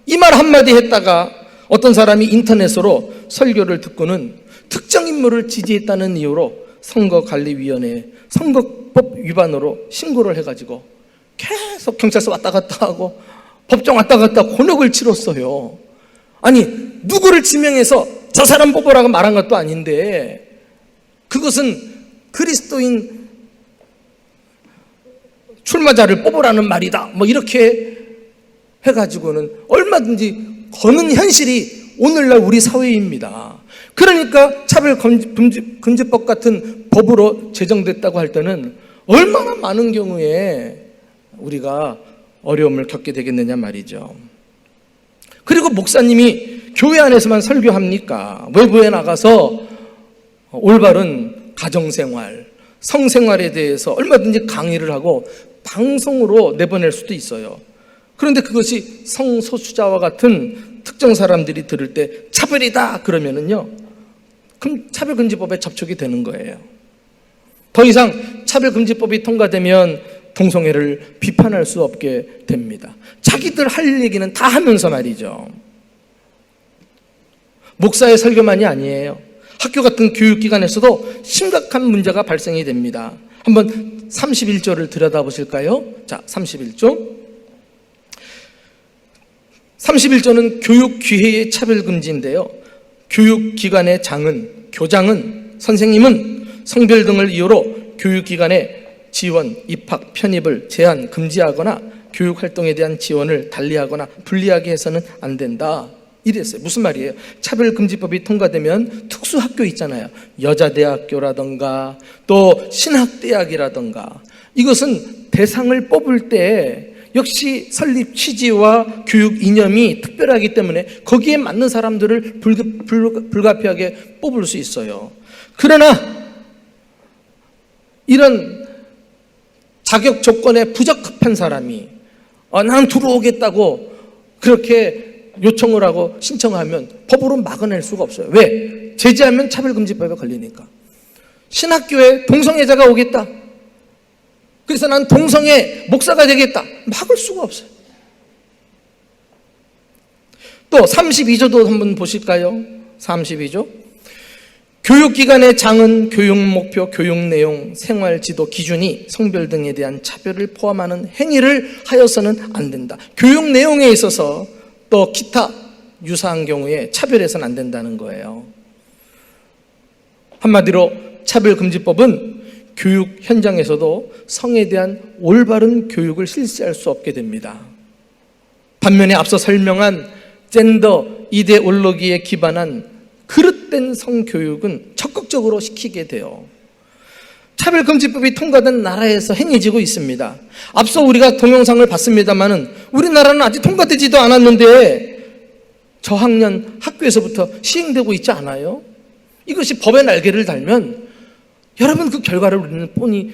이 말 한마디 했다가 어떤 사람이 인터넷으로 설교를 듣고는 특정 인물을 지지했다는 이유로 선거관리위원회에 선거법 위반으로 신고를 해가지고 계속 경찰서 왔다 갔다 하고 법정 왔다 갔다 곤욕을 치렀어요. 아니 누구를 지명해서 저 사람 뽑으라고 말한 것도 아닌데 그것은 그리스도인 출마자를 뽑으라는 말이다 뭐 이렇게 해가지고는 얼마든지 거는 현실이 오늘날 우리 사회입니다. 그러니까 차별금지법 같은 법으로 제정됐다고 할 때는 얼마나 많은 경우에 우리가 어려움을 겪게 되겠느냐 말이죠. 그리고 목사님이 교회 안에서만 설교합니까? 외부에 나가서 올바른 가정생활, 성생활에 대해서 얼마든지 강의를 하고 방송으로 내보낼 수도 있어요. 그런데 그것이 성소수자와 같은 특정 사람들이 들을 때 차별이다 그러면은요, 그럼 차별금지법에 접촉이 되는 거예요. 더 이상 차별금지법이 통과되면 동성애를 비판할 수 없게 됩니다. 자기들 할 얘기는 다 하면서 말이죠. 목사의 설교만이 아니에요. 학교 같은 교육기관에서도 심각한 문제가 발생이 됩니다. 한번 31조를 들여다보실까요? 자, 31조. 31조는 교육기회의 차별금지인데요. 교육기관의 장은, 교장은, 선생님은 성별 등을 이유로 교육기관의 지원, 입학, 편입을 제한, 금지하거나 교육활동에 대한 지원을 달리하거나 불리하게 해서는 안 된다. 이랬어요. 무슨 말이에요? 차별금지법이 통과되면 특수학교 있잖아요. 여자대학교라던가 또 신학대학이라던가 이것은 대상을 뽑을 때 역시 설립 취지와 교육 이념이 특별하기 때문에 거기에 맞는 사람들을 불가피하게 뽑을 수 있어요. 그러나 이런 자격 조건에 부적합한 사람이 나는 들어오겠다고 그렇게 요청을 하고 신청하면 법으로 막아낼 수가 없어요. 왜? 제지하면 차별금지법에 걸리니까. 신학교에 동성애자가 오겠다. 그래서 난 동성애 목사가 되겠다. 막을 수가 없어요. 또 32조도 한번 보실까요? 32조. 교육기관의 장은 교육 목표, 교육 내용, 생활지도 기준이 성별 등에 대한 차별을 포함하는 행위를 하여서는 안 된다. 교육 내용에 있어서 또 기타 유사한 경우에 차별해서는 안 된다는 거예요. 한마디로 차별금지법은 교육 현장에서도 성에 대한 올바른 교육을 실시할 수 없게 됩니다. 반면에 앞서 설명한 젠더 이데올로기에 기반한 그릇된 성교육은 적극적으로 시키게 돼요. 차별금지법이 통과된 나라에서 행해지고 있습니다. 앞서 우리가 동영상을 봤습니다마는 우리나라는 아직 통과되지도 않았는데 저학년 학교에서부터 시행되고 있지 않아요? 이것이 법의 날개를 달면 여러분 그 결과를 우리는 뻔히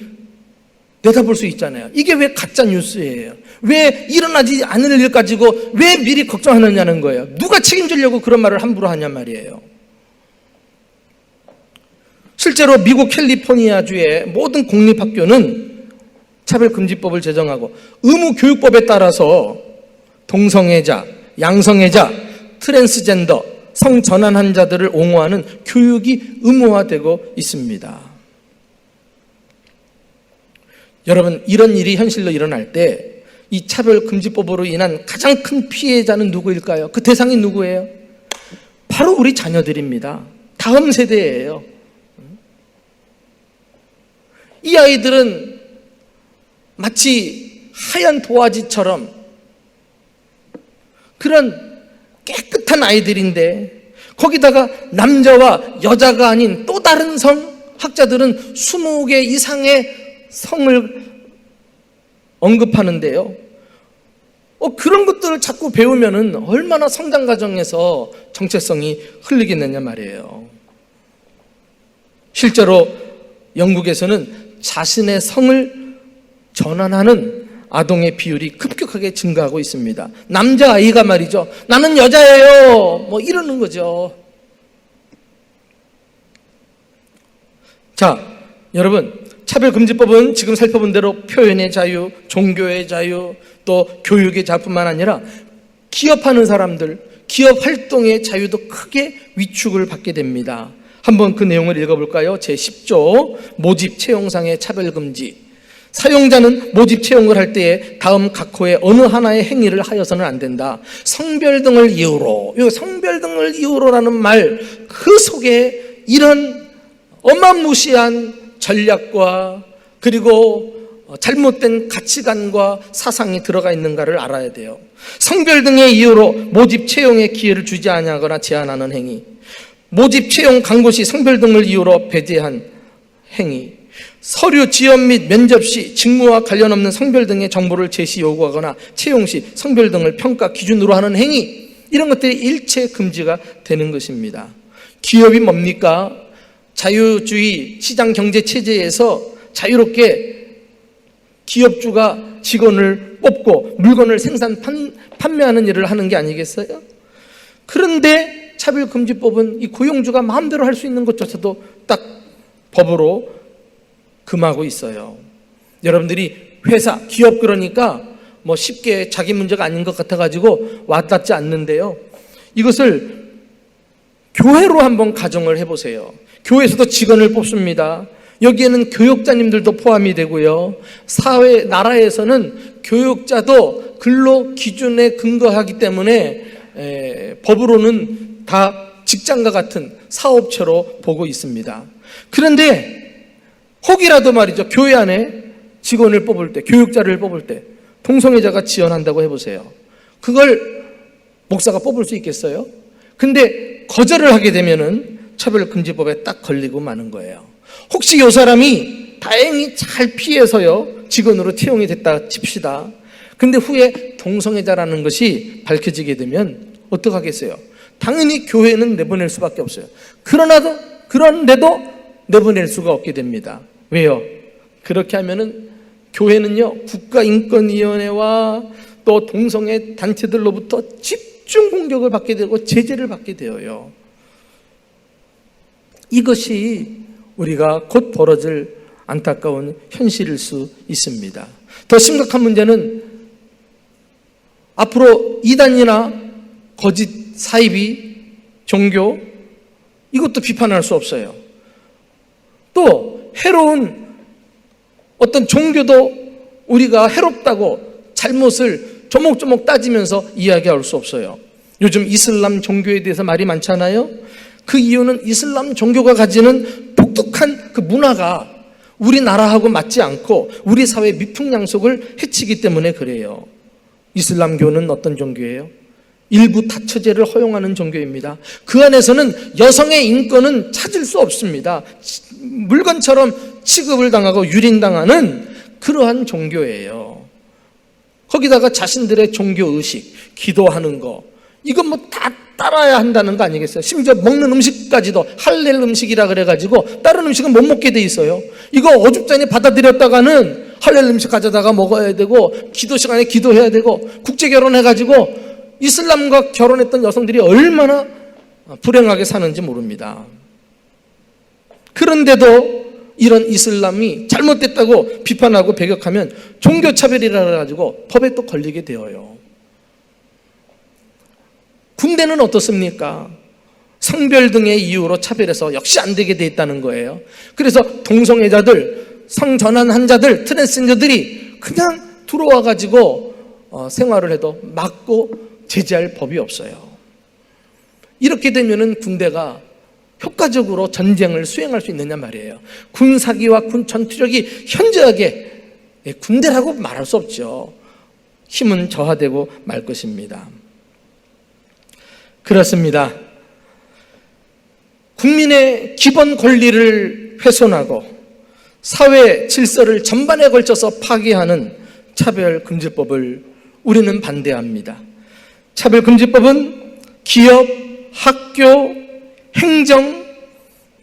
내다볼 수 있잖아요. 이게 왜 가짜 뉴스예요? 왜 일어나지 않을 일 가지고 왜 미리 걱정하느냐는 거예요. 누가 책임지려고 그런 말을 함부로 하냐 말이에요. 실제로 미국 캘리포니아주의 모든 공립학교는 차별금지법을 제정하고 의무교육법에 따라서 동성애자, 양성애자, 트랜스젠더, 성전환한 자들을 옹호하는 교육이 의무화되고 있습니다. 여러분, 이런 일이 현실로 일어날 때 이 차별금지법으로 인한 가장 큰 피해자는 누구일까요? 그 대상이 누구예요? 바로 우리 자녀들입니다. 다음 세대예요. 이 아이들은 마치 하얀 도화지처럼 그런 깨끗한 아이들인데 거기다가 남자와 여자가 아닌 또 다른 성, 학자들은 20개 이상의 성을 언급하는데요. 그런 것들을 자꾸 배우면은 얼마나 성장 과정에서 정체성이 흘리겠느냐 말이에요. 실제로 영국에서는 자신의 성을 전환하는 아동의 비율이 급격하게 증가하고 있습니다. 남자아이가 말이죠. 나는 여자예요. 뭐 이러는 거죠. 자, 여러분, 차별금지법은 지금 살펴본 대로 표현의 자유, 종교의 자유, 또 교육의 자유뿐만 아니라 기업하는 사람들, 기업 활동의 자유도 크게 위축을 받게 됩니다. 한번 그 내용을 읽어볼까요? 제10조 모집 채용상의 차별금지. 사용자는 모집 채용을 할 때에 다음 각 호의 어느 하나의 행위를 하여서는 안 된다. 성별 등을 이유로, 이 성별 등을 이유로라는 말, 그 속에 이런 어마무시한 전략과 그리고 잘못된 가치관과 사상이 들어가 있는가를 알아야 돼요. 성별 등의 이유로 모집 채용의 기회를 주지 아니하거나 제한하는 행위, 모집 채용 광고 시 성별 등을 이유로 배제한 행위, 서류 지원 및 면접 시 직무와 관련 없는 성별 등의 정보를 제시 요구하거나 채용 시 성별 등을 평가 기준으로 하는 행위, 이런 것들이 일체 금지가 되는 것입니다. 기업이 뭡니까? 자유주의 시장 경제 체제에서 자유롭게 기업주가 직원을 뽑고 물건을 판매하는 일을 하는 게 아니겠어요? 그런데 차별금지법은 이 고용주가 마음대로 할 수 있는 것조차도 딱 법으로 금하고 있어요. 여러분들이 회사, 기업 그러니까 뭐 쉽게 자기 문제가 아닌 것 같아가지고 와닿지 않는데요. 이것을 교회로 한번 가정을 해보세요. 교회에서도 직원을 뽑습니다. 여기에는 교육자님들도 포함이 되고요. 사회, 나라에서는 교육자도 근로 기준에 근거하기 때문에 법으로는 다 직장과 같은 사업체로 보고 있습니다. 그런데 혹이라도 말이죠. 교회 안에 직원을 뽑을 때, 교육자를 뽑을 때 동성애자가 지원한다고 해보세요. 그걸 목사가 뽑을 수 있겠어요? 근데 거절을 하게 되면은 차별금지법에 딱 걸리고 마는 거예요. 혹시 이 사람이 다행히 잘 피해서요 직원으로 채용이 됐다 칩시다. 근데 후에 동성애자라는 것이 밝혀지게 되면 어떡하겠어요? 당연히 교회는 내보낼 수밖에 없어요. 그런데도 내보낼 수가 없게 됩니다. 왜요? 그렇게 하면은 교회는요 국가인권위원회와 또 동성애 단체들로부터 집중 공격을 받게 되고 제재를 받게 되어요. 이것이 우리가 곧 벌어질 안타까운 현실일 수 있습니다. 더 심각한 문제는 앞으로 이단이나 거짓 사이비, 종교, 이것도 비판할 수 없어요. 또 해로운 어떤 종교도 우리가 해롭다고 잘못을 조목조목 따지면서 이야기할 수 없어요. 요즘 이슬람 종교에 대해서 말이 많잖아요. 그 이유는 이슬람 종교가 가지는 독특한 그 문화가 우리나라하고 맞지 않고 우리 사회의 미풍양속을 해치기 때문에 그래요. 이슬람교는 어떤 종교예요? 일부 다처제를 허용하는 종교입니다. 그 안에서는 여성의 인권은 찾을 수 없습니다. 물건처럼 취급을 당하고 유린당하는 그러한 종교예요. 거기다가 자신들의 종교의식, 기도하는 거, 이건 뭐 다 따라야 한다는 거 아니겠어요? 심지어 먹는 음식까지도 할렐 음식이라 그래가지고 다른 음식은 못 먹게 돼 있어요. 이거 어줍잖이 받아들였다가는 할렐 음식 가져다가 먹어야 되고 기도 시간에 기도해야 되고 국제 결혼해가지고 이슬람과 결혼했던 여성들이 얼마나 불행하게 사는지 모릅니다. 그런데도 이런 이슬람이 잘못됐다고 비판하고 배격하면 종교차별이라 해가지고 법에 또 걸리게 되어요. 군대는 어떻습니까? 성별 등의 이유로 차별해서 역시 안 되게 돼 있다는 거예요. 그래서 동성애자들, 성전환 자들, 트랜스젠더들이 그냥 들어와가지고 생활을 해도 막고 제재할 법이 없어요. 이렇게 되면은 군대가 효과적으로 전쟁을 수행할 수 있느냐 말이에요. 군 사기와 군 전투력이 현저하게 군대라고 말할 수 없죠. 힘은 저하되고 말 것입니다. 그렇습니다. 국민의 기본 권리를 훼손하고 사회 질서를 전반에 걸쳐서 파괴하는 차별금지법을 우리는 반대합니다. 차별금지법은 기업, 학교, 행정,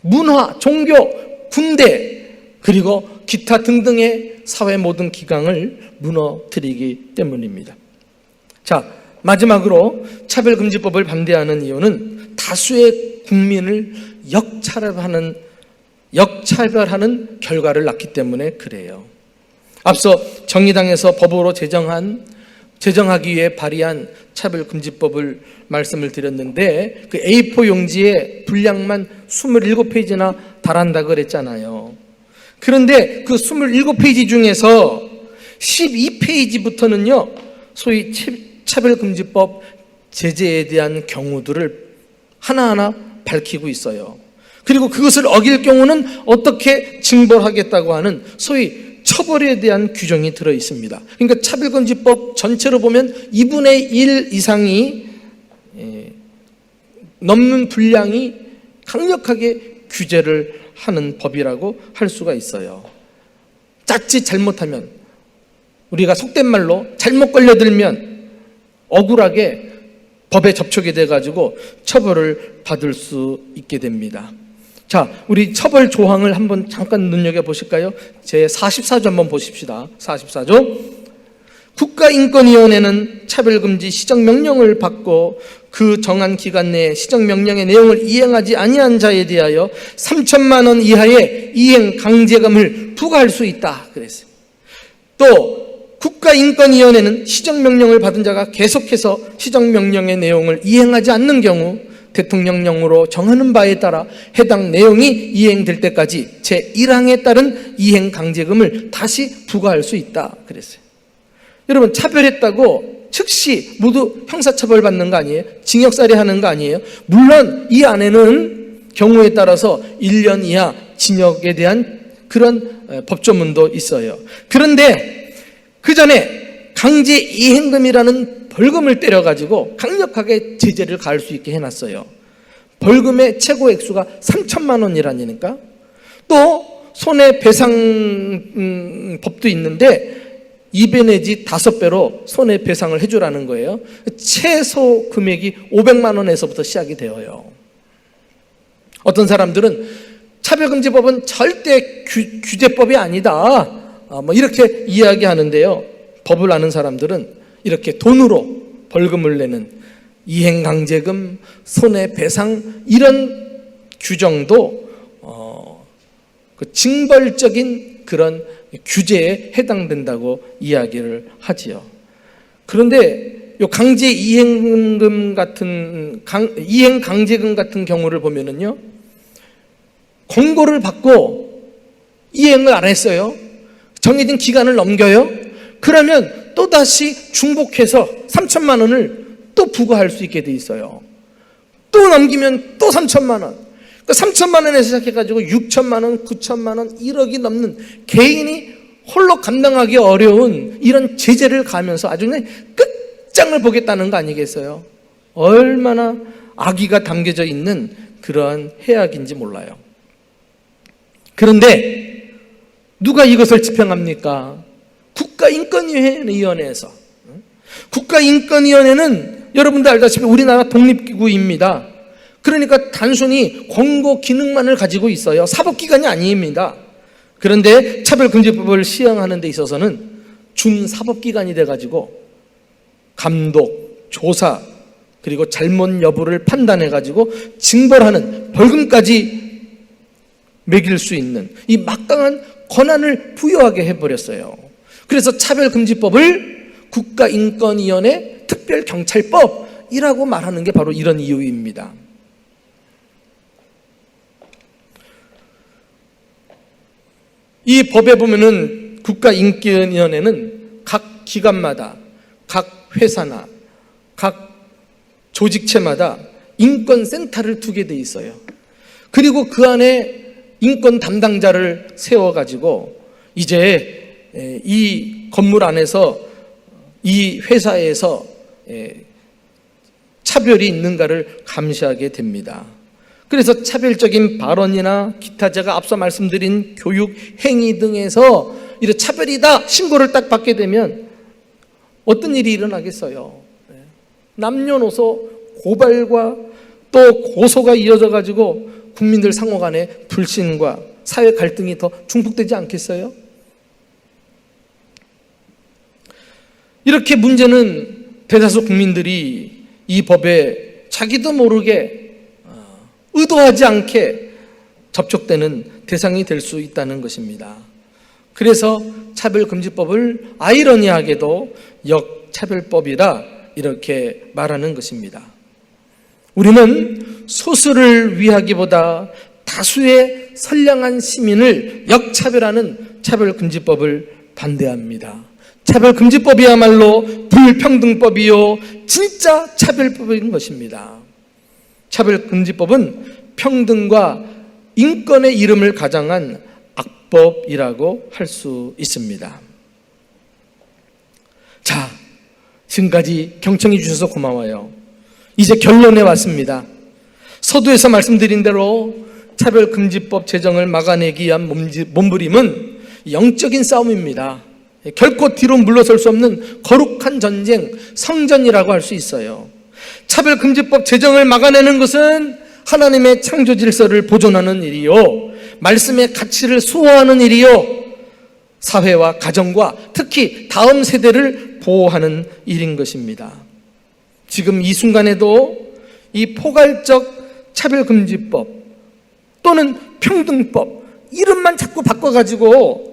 문화, 종교, 군대, 그리고 기타 등등의 사회 모든 기강을 무너뜨리기 때문입니다. 자, 마지막으로 차별금지법을 반대하는 이유는 다수의 국민을 역차별하는 결과를 낳기 때문에 그래요. 앞서 정의당에서 법으로 제정하기 위해 발의한 차별금지법을 말씀을 드렸는데 그 A4 용지에 분량만 27페이지나 달한다고 그랬잖아요. 그런데 그 27페이지 중에서 12페이지부터는요, 소위 차별금지법 제재에 대한 경우들을 하나하나 밝히고 있어요. 그리고 그것을 어길 경우는 어떻게 징벌하겠다고 하는 소위 처벌에 대한 규정이 들어 있습니다. 그러니까 차별금지법 전체로 보면 2분의 1 이상이 넘는 분량이 강력하게 규제를 하는 법이라고 할 수가 있어요. 자칫 잘못하면, 우리가 속된 말로 잘못 걸려들면 억울하게 법에 접촉이 돼가지고 처벌을 받을 수 있게 됩니다. 자, 우리 처벌 조항을 한번 잠깐 눈여겨보실까요? 제 44조 한번 보십시다. 44조. 국가인권위원회는 차별금지 시정명령을 받고 그 정한 기간 내에 시정명령의 내용을 이행하지 아니한 자에 대하여 3천만 원 이하의 이행 강제금을 부과할 수 있다 그랬어요. 또 국가인권위원회는 시정명령을 받은 자가 계속해서 시정명령의 내용을 이행하지 않는 경우 대통령령으로 정하는 바에 따라 해당 내용이 이행될 때까지 제1항에 따른 이행 강제금을 다시 부과할 수 있다 그랬어요. 여러분, 차별했다고 즉시 모두 형사처벌 받는 거 아니에요? 징역살이 하는 거 아니에요? 물론 이 안에는 경우에 따라서 1년 이하 징역에 대한 그런 법조문도 있어요. 그런데 그 전에 강제 이행금이라는 벌금을 때려가지고 강력하게 제재를 가할 수 있게 해놨어요. 벌금의 최고 액수가 3천만 원이라니까. 또 손해배상 법도 있는데 2배 내지 5배로 손해배상을 해주라는 거예요. 최소 금액이 500만 원에서부터 시작이 되어요. 어떤 사람들은 차별금지법은 절대 규제법이 아니다, 뭐 이렇게 이야기하는데요. 법을 아는 사람들은 이렇게 돈으로 벌금을 내는 이행강제금, 손해배상 이런 규정도 그 징벌적인 그런 규제에 해당된다고 이야기를 하지요. 그런데 요 강제 이행금 같은 이행 강제금 같은 경우를 보면은요, 권고를 받고 이행을 안 했어요. 정해진 기간을 넘겨요. 그러면 또 다시 중복해서 3천만 원을 또 부과할 수 있게 돼 있어요. 또 넘기면 또 3천만 원. 그 3천만 원에서 시작해가지고 6천만 원, 9천만 원, 1억이 넘는 개인이 홀로 감당하기 어려운 이런 제재를 가하면서 아주 그냥 끝장을 보겠다는 거 아니겠어요? 얼마나 악의가 담겨져 있는 그러한 해악인지 몰라요. 그런데 누가 이것을 집행합니까? 국가인권위원회에서. 국가인권위원회는 여러분들 알다시피 우리나라 독립기구입니다. 그러니까 단순히 권고 기능만을 가지고 있어요. 사법기관이 아닙니다. 그런데 차별금지법을 시행하는 데 있어서는 준사법기관이 돼가지고 감독, 조사, 그리고 잘못 여부를 판단해가지고 징벌하는 벌금까지 매길 수 있는 이 막강한 권한을 부여하게 해버렸어요. 그래서 차별금지법을 국가인권위원회 특별경찰법이라고 말하는 게 바로 이런 이유입니다. 이 법에 보면은 국가인권위원회는 각 기관마다, 각 회사나 각 조직체마다 인권센터를 두게 돼 있어요. 그리고 그 안에 인권 담당자를 세워가지고 이제 이 건물 안에서 이 회사에서 차별이 있는가를 감시하게 됩니다. 그래서 차별적인 발언이나 기타 제가 앞서 말씀드린 교육, 행위 등에서 이런 차별이다 신고를 딱 받게 되면 어떤 일이 일어나겠어요? 남녀노소 고발과 또 고소가 이어져 가지고 국민들 상호 간의 불신과 사회 갈등이 더 중폭되지 않겠어요? 이렇게 문제는 대다수 국민들이 이 법에 자기도 모르게 의도하지 않게 접촉되는 대상이 될 수 있다는 것입니다. 그래서 차별금지법을 아이러니하게도 역차별법이라 이렇게 말하는 것입니다. 우리는 소수를 위하기보다 다수의 선량한 시민을 역차별하는 차별금지법을 반대합니다. 차별금지법이야말로 불평등법이요 진짜 차별법인 것입니다. 차별금지법은 평등과 인권의 이름을 가장한 악법이라고 할 수 있습니다. 자, 지금까지 경청해 주셔서 고마워요. 이제 결론에 왔습니다. 서두에서 말씀드린 대로 차별금지법 제정을 막아내기 위한 몸부림은 영적인 싸움입니다. 결코 뒤로 물러설 수 없는 거룩한 전쟁, 성전이라고 할 수 있어요. 차별금지법 제정을 막아내는 것은 하나님의 창조 질서를 보존하는 일이요, 말씀의 가치를 수호하는 일이요, 사회와 가정과 특히 다음 세대를 보호하는 일인 것입니다. 지금 이 순간에도 이 포괄적 차별금지법 또는 평등법 이름만 자꾸 바꿔가지고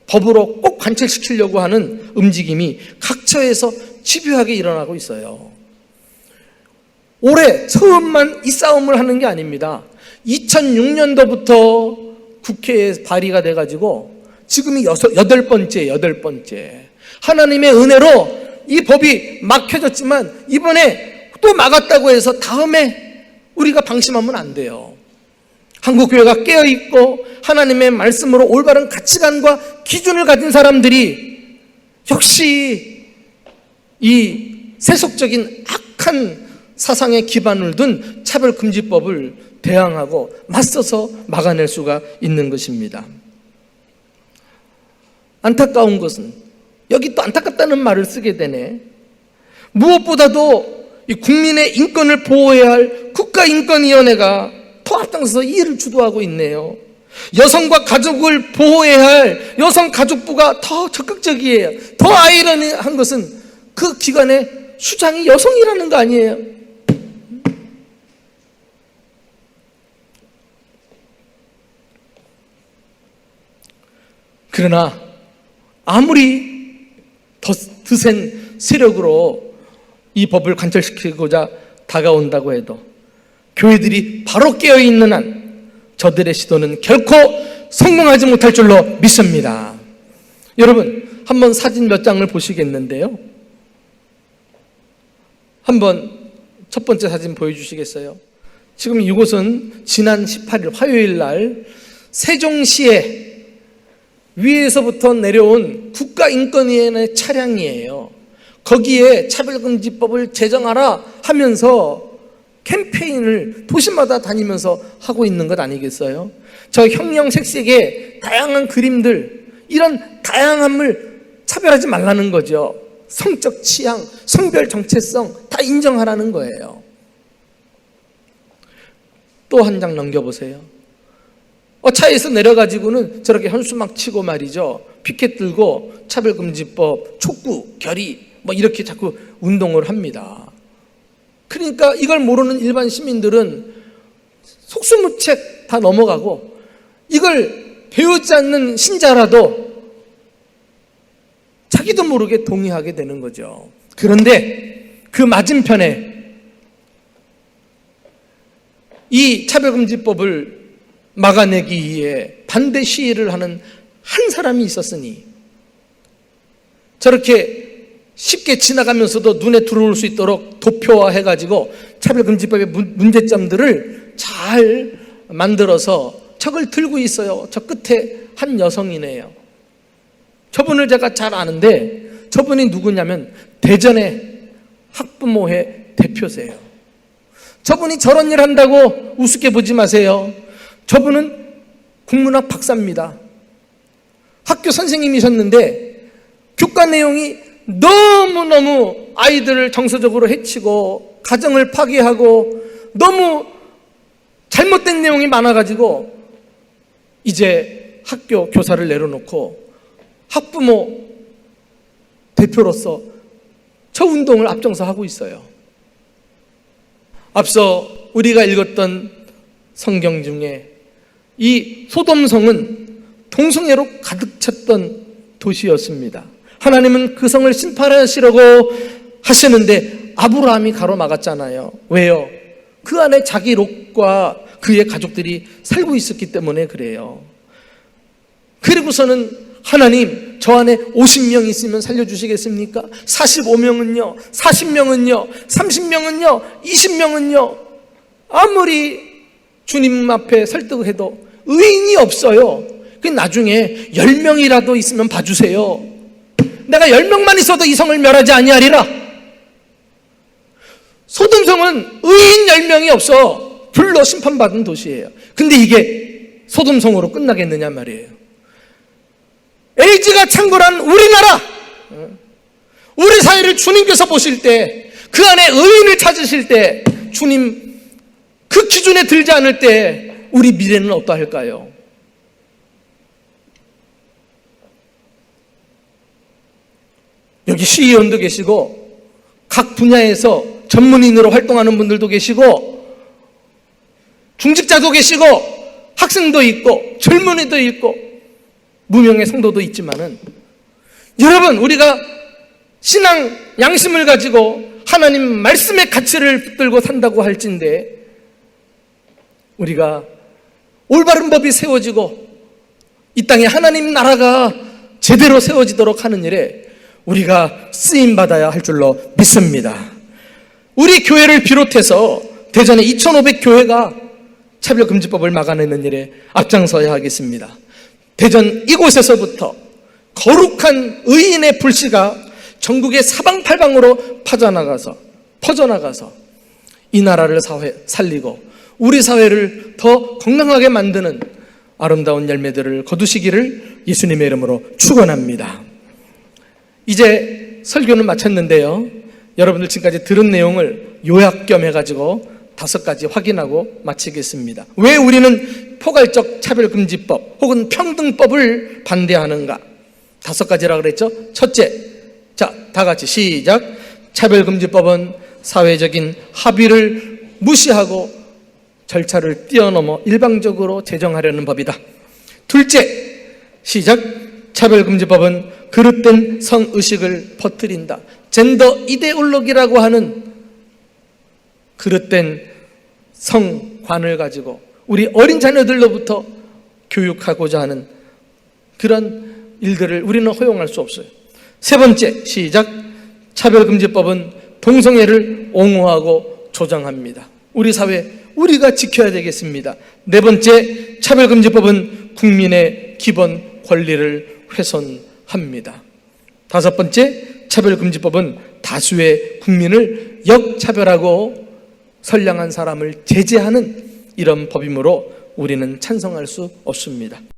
법으로 꼭 관철시키려고 하는 움직임이 각처에서 집요하게 일어나고 있어요. 올해 처음만 이 싸움을 하는 게 아닙니다. 2006년도부터 국회에 발의가 돼가지고 지금이 8번째. 하나님의 은혜로 이 법이 막혀졌지만 이번에 또 막았다고 해서 다음에 우리가 방심하면 안 돼요. 한국교회가 깨어있고 하나님의 말씀으로 올바른 가치관과 기준을 가진 사람들이 역시 이 세속적인 악한 사상에 기반을 둔 차별금지법을 대항하고 맞서서 막아낼 수가 있는 것입니다. 안타까운 것은 여기 또 안타깝다는 말을 쓰게 되네. 무엇보다도 이 국민의 인권을 보호해야 할 국가인권위원회가 더 앞장서서 이 일을 주도하고 있네요. 여성과 가족을 보호해야 할 여성가족부가 더 적극적이에요. 더 아이러니한 것은 그 기관의 수장이 여성이라는 거 아니에요? 그러나 아무리 더 드센 세력으로 이 법을 관철시키고자 다가온다고 해도 교회들이 바로 깨어있는 한 저들의 시도는 결코 성공하지 못할 줄로 믿습니다. 여러분, 한번 사진 몇 장을 보시겠는데요. 한번 첫 번째 사진 보여주시겠어요? 지금 이곳은 지난 18일 화요일 날 세종시에 위에서부터 내려온 국가인권위원회 차량이에요. 거기에 차별금지법을 제정하라 하면서 캠페인을 도시마다 다니면서 하고 있는 것 아니겠어요? 저 형형색색의 다양한 그림들, 이런 다양함을 차별하지 말라는 거죠. 성적 취향, 성별 정체성 다 인정하라는 거예요. 또 한 장 넘겨보세요. 차에서 내려가지고는 저렇게 현수막 치고 말이죠. 피켓 들고 차별금지법, 촉구, 결의 뭐 이렇게 자꾸 운동을 합니다. 그러니까 이걸 모르는 일반 시민들은 속수무책 다 넘어가고 이걸 배우지 않는 신자라도 자기도 모르게 동의하게 되는 거죠. 그런데 그 맞은편에 이 차별금지법을 막아내기 위해 반대 시위를 하는 한 사람이 있었으니 저렇게 쉽게 지나가면서도 눈에 들어올 수 있도록 도표화해가지고 차별금지법의 문제점들을 잘 만들어서 척을 들고 있어요. 저 끝에 한 여성이네요. 저분을 제가 잘 아는데 저분이 누구냐면 대전의 학부모회 대표세요. 저분이 저런 일 한다고 우습게 보지 마세요. 저분은 국문학 박사입니다. 학교 선생님이셨는데 교과 내용이 너무너무 아이들을 정서적으로 해치고 가정을 파괴하고 너무 잘못된 내용이 많아가지고 이제 학교 교사를 내려놓고 학부모 대표로서 저 운동을 앞장서 하고 있어요. 앞서 우리가 읽었던 성경 중에 이 소돔성은 동성애로 가득 찼던 도시였습니다. 하나님은 그 성을 심판하시려고 하시는데 아브라함이 가로막았잖아요. 왜요? 그 안에 자기 롯과 그의 가족들이 살고 있었기 때문에 그래요. 그리고서는 하나님, 저 안에 50명 있으면 살려주시겠습니까? 45명은요? 40명은요? 30명은요? 20명은요? 아무리 주님 앞에 설득해도 의인이 없어요. 그 나중에 10명이라도 있으면 봐주세요. 내가 10명만 있어도 이 성을 멸하지 아니하리라. 소돔성은 의인 10명이 없어 불로 심판받은 도시예요. 근데 이게 소돔성으로 끝나겠느냐 말이에요. LG가 창궐한 우리나라, 우리 사회를 주님께서 보실 때, 그 안에 의인을 찾으실 때, 주님 그 기준에 들지 않을 때 우리 미래는 어떠할까요? 여기 시의원도 계시고 각 분야에서 전문인으로 활동하는 분들도 계시고 중직자도 계시고 학생도 있고 젊은이도 있고 무명의 성도도 있지만은, 여러분, 우리가 신앙 양심을 가지고 하나님 말씀의 가치를 붙들고 산다고 할진데, 우리가 올바른 법이 세워지고 이 땅에 하나님 나라가 제대로 세워지도록 하는 일에 우리가 쓰임받아야 할 줄로 믿습니다. 우리 교회를 비롯해서 대전에 2,500교회가 차별금지법을 막아내는 일에 앞장서야 하겠습니다. 대전 이곳에서부터 거룩한 의인의 불씨가 전국의 사방팔방으로 퍼져나가서 이 나라를 살리고 우리 사회를 더 건강하게 만드는 아름다운 열매들을 거두시기를 예수님의 이름으로 축원합니다. 이제 설교는 마쳤는데요, 여러분들 지금까지 들은 내용을 요약 겸 해가지고 5가지 확인하고 마치겠습니다. 왜 우리는 포괄적 차별금지법 혹은 평등법을 반대하는가? 5가지라 그랬죠? 첫째, 자, 다 같이 시작. 차별금지법은 사회적인 합의를 무시하고 절차를 뛰어넘어 일방적으로 제정하려는 법이다. 둘째, 시작. 차별금지법은 그릇된 성의식을 퍼뜨린다. 젠더 이데올로기라고 하는 그릇된 성관을 가지고 우리 어린 자녀들로부터 교육하고자 하는 그런 일들을 우리는 허용할 수 없어요. 세 번째, 시작. 차별금지법은 동성애를 옹호하고 조장합니다. 우리 사회, 우리가 지켜야 되겠습니다. 네 번째, 차별금지법은 국민의 기본 권리를 훼손합니다. 5번째, 차별금지법은 다수의 국민을 역차별하고 선량한 사람을 제재하는 이런 법이므로 우리는 찬성할 수 없습니다.